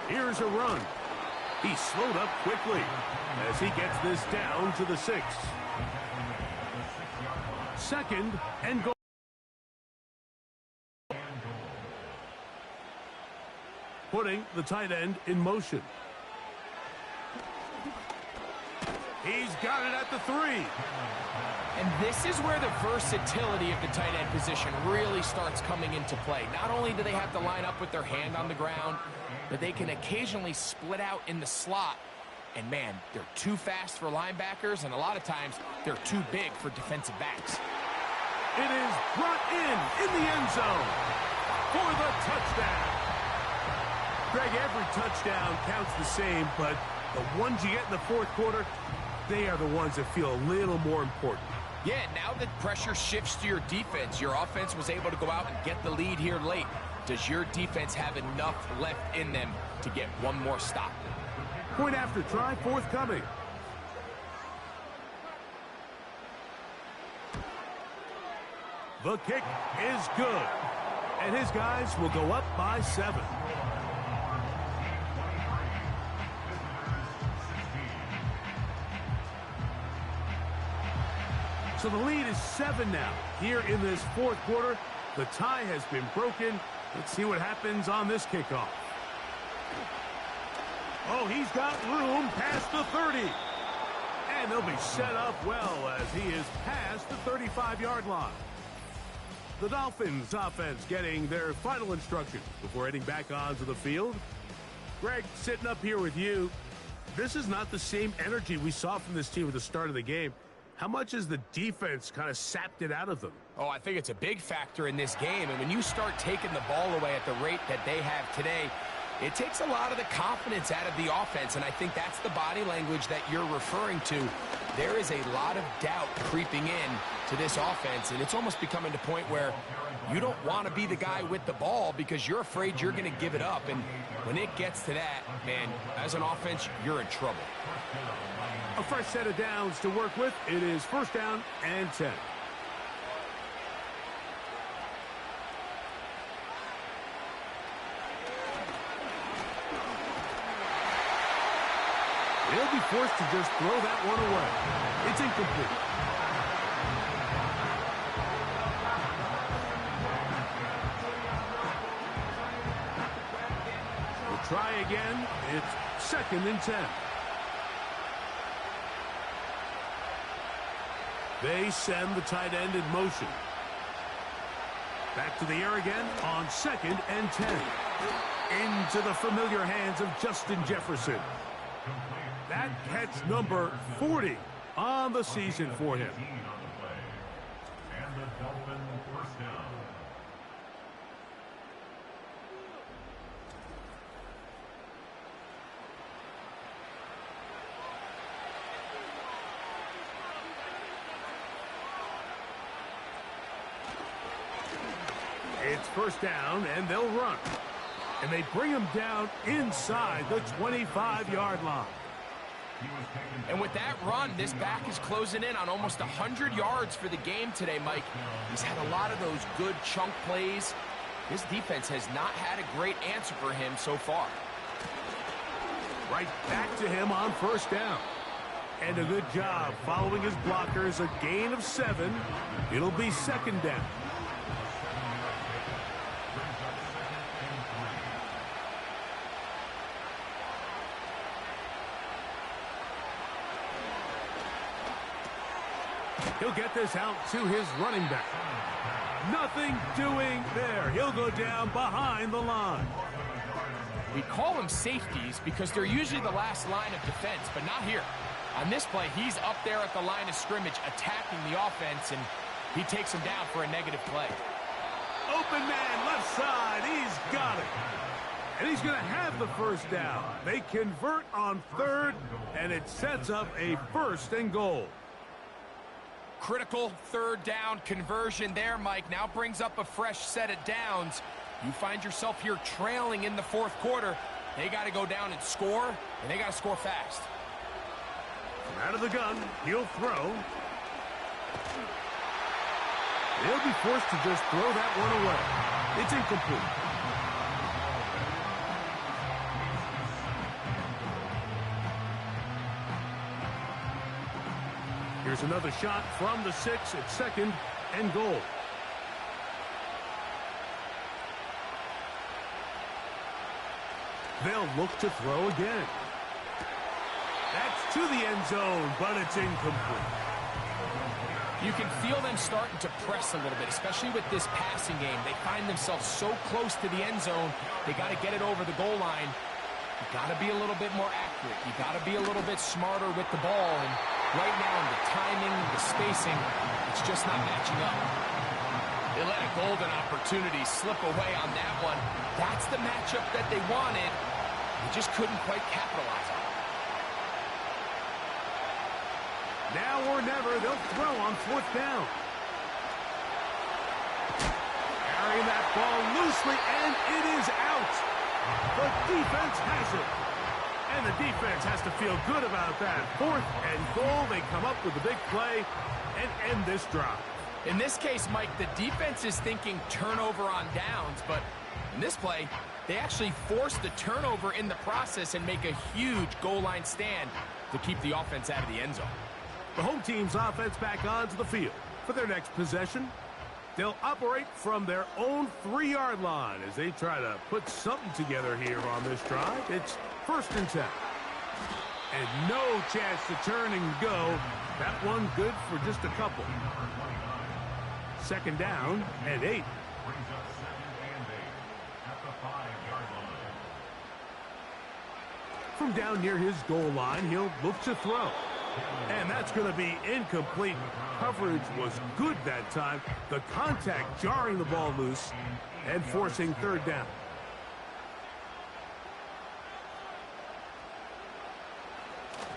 Here's a run. He slowed up quickly as he gets this down to the 6. Second and goal. Putting the tight end in motion. He's got it at the 3. And this is where the versatility of the tight end position really starts coming into play. Not only do they have to line up with their hand on the ground, but they can occasionally split out in the slot. And man, they're too fast for linebackers, and a lot of times they're too big for defensive backs. It is brought in the end zone for the touchdown. Greg, every touchdown counts the same, but the ones you get in the fourth quarter, they are the ones that feel a little more important. Yeah, now that pressure shifts to your defense, your offense was able to go out and get the lead here late. Does your defense have enough left in them to get one more stop? Point after try forthcoming. The kick is good, and his guys will go up by 7. So the lead is 7 now. Here in this fourth quarter, the tie has been broken. Let's see what happens on this kickoff. Oh, he's got room past the 30. And they'll be set up well as he is past the 35-yard line. The Dolphins offense getting their final instructions before heading back onto the field. Greg, sitting up here with you, this is not the same energy we saw from this team at the start of the game. How much has the defense kind of sapped it out of them? Oh, I think it's a big factor in this game. And when you start taking the ball away at the rate that they have today, it takes a lot of the confidence out of the offense. And I think that's the body language that you're referring to. There is a lot of doubt creeping in to this offense. And it's almost becoming to the point where you don't want to be the guy with the ball because you're afraid you're going to give it up. And when it gets to that, man, as an offense, you're in trouble. A fresh set of downs to work with. It is first down and 10. They'll be forced to just throw that one away. It's incomplete. We'll try again. It's second and 10. They send the tight end in motion. Back to the air again on second and 10. Into the familiar hands of Justin Jefferson. That catch number 40 on the season for him. And the Dolphins first down. It's first down, and they'll run. And they bring him down inside the 25-yard line. And with that run, this back is closing in on almost 100 yards for the game today, Mike. He's had a lot of those good chunk plays. This defense has not had a great answer for him so far. Right back to him on first down. And a good job following his blockers. A gain of 7. It'll be second down. He'll get this out to his running back. Nothing doing there. He'll go down behind the line. We call them safeties because they're usually the last line of defense, but not here. On this play, he's up there at the line of scrimmage attacking the offense, and he takes him down for a negative play. Open man, left side. He's got it. And he's going to have the first down. They convert on third, and it sets up a 1st and goal. Critical third down conversion there, Mike. Now brings up a fresh set of downs. You find yourself here trailing in the 4th quarter. They got to go down and score, and they got to score fast. From out of the gun, he'll throw. They'll be forced to just throw that one away. It's incomplete. Here's another shot from the 6 at 2nd and goal. They'll look to throw again. That's to the end zone, but it's incomplete. You can feel them starting to press a little bit, especially with this passing game. They find themselves so close to the end zone, they got to get it over the goal line. You got to be a little bit more accurate. You got to be a little bit smarter with the ball. And right now, the timing, the spacing, it's just not matching up. They let a golden opportunity slip away on that one. That's the matchup that they wanted. They just couldn't quite capitalize on it. Now or never, they'll throw on 4th down. Carrying that ball loosely, and it is out. The defense has it. And the defense has to feel good about that. 4th and goal. They come up with a big play and end this drive. In this case, Mike, the defense is thinking turnover on downs, but in this play, they actually force the turnover in the process and make a huge goal line stand to keep the offense out of the end zone. The home team's offense back onto the field. For their next possession, they'll operate from their own 3-yard line as they try to put something together here on this drive. It's 1st and 10. And no chance to turn and go. That one good for just a couple. 2nd down and 8. Brings up 2nd and 8 at the 5-yard line. From down near his goal line, he'll look to throw. And that's going to be incomplete. Coverage was good that time. The contact jarring the ball loose and forcing 3rd down.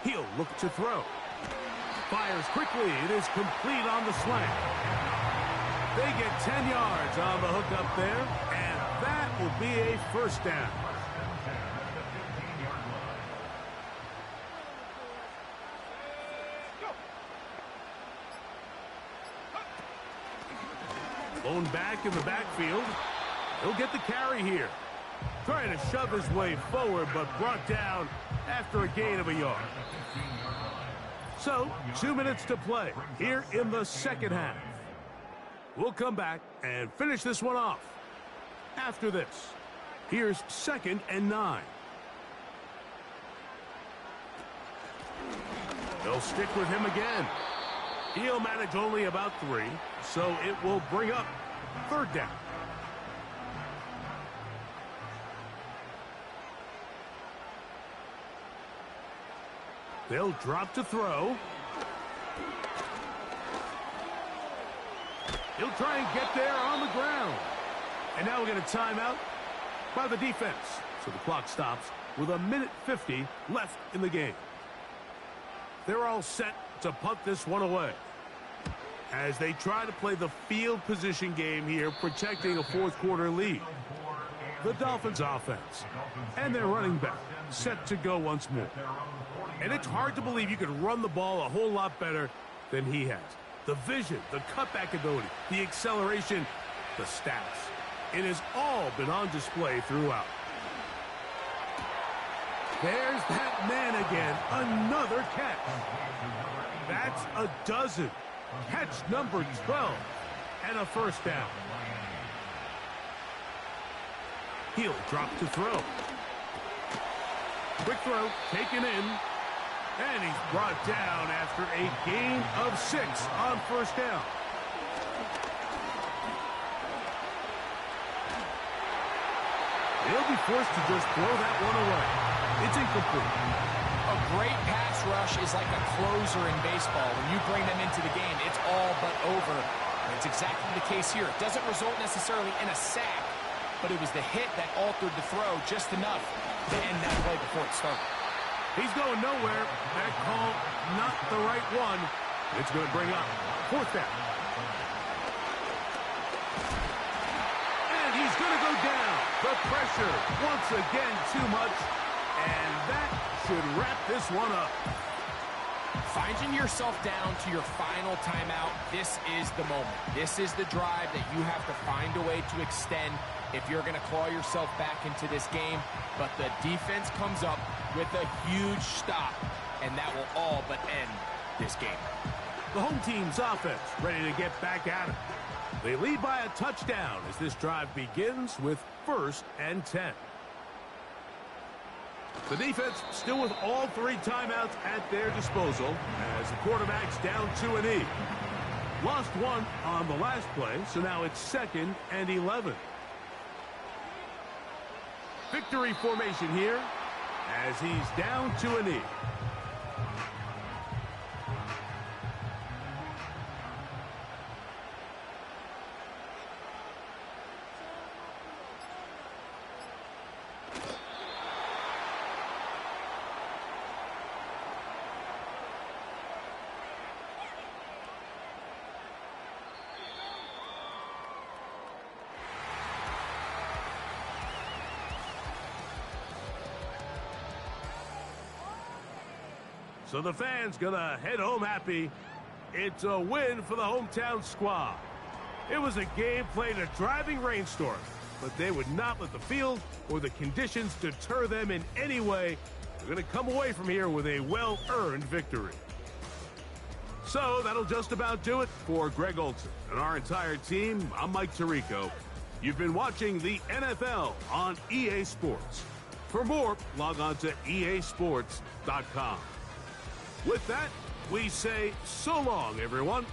He'll look to throw. Fires quickly. It is complete on the slant. They get 10 yards on the hook up there, and that will be a 1st down. Blown back in the backfield. He'll get the carry here. Trying to shove his way forward, but brought down after a gain of a yard. So, 2 minutes to play here in the 2nd half. We'll come back and finish this one off. After this, here's 2nd and 9. They'll stick with him again. He'll manage only about 3, so it will bring up 3rd down. They'll drop to throw. He'll try and get there on the ground. And now we get a timeout by the defense. So the clock stops with 1:50 left in the game. They're all set to punt this one away as they try to play the field position game here, protecting a 4th quarter lead. The Dolphins offense and their running back set to go once more. And it's hard to believe you could run the ball a whole lot better than he has. The vision, the cutback ability, the acceleration, the stats. It has all been on display throughout. There's that man again. Another catch. That's a dozen. Catch number 12 and a 1st down. He'll drop to throw. Quick throw taken in. And he's brought down after a gain of 6 on first down. He'll be forced to just throw that one away. It's incomplete. A great pass rush is like a closer in baseball. When you bring them into the game, it's all but over. And it's exactly the case here. It doesn't result necessarily in a sack, but it was the hit that altered the throw just enough to end that play before it started. He's going nowhere. That call, not the right one. It's going to bring up fourth down. And he's going to go down. The pressure, once again, too much. And that should wrap this one up. Finding yourself down to your final timeout, this is the moment. This is the drive that you have to find a way to extend if you're going to claw yourself back into this game. But the defense comes up with a huge stop, and that will all but end this game. The home team's offense ready to get back at it. They lead by a touchdown as this drive begins with 1st and 10. The defense still with all 3 timeouts at their disposal as the quarterback's down to a knee. Lost 1 on the last play, so now it's 2nd and 11. Victory formation here as he's down to a knee. So the fans gonna head home happy. It's a win for the hometown squad. It was a game played in a driving rainstorm, but they would not let the field or the conditions deter them in any way. They're gonna come away from here with a well-earned victory. So that'll just about do it for Greg Olson and our entire team. I'm Mike Tirico. You've been watching the NFL on EA Sports. For more, log on to easports.com. With that, we say so long, everyone.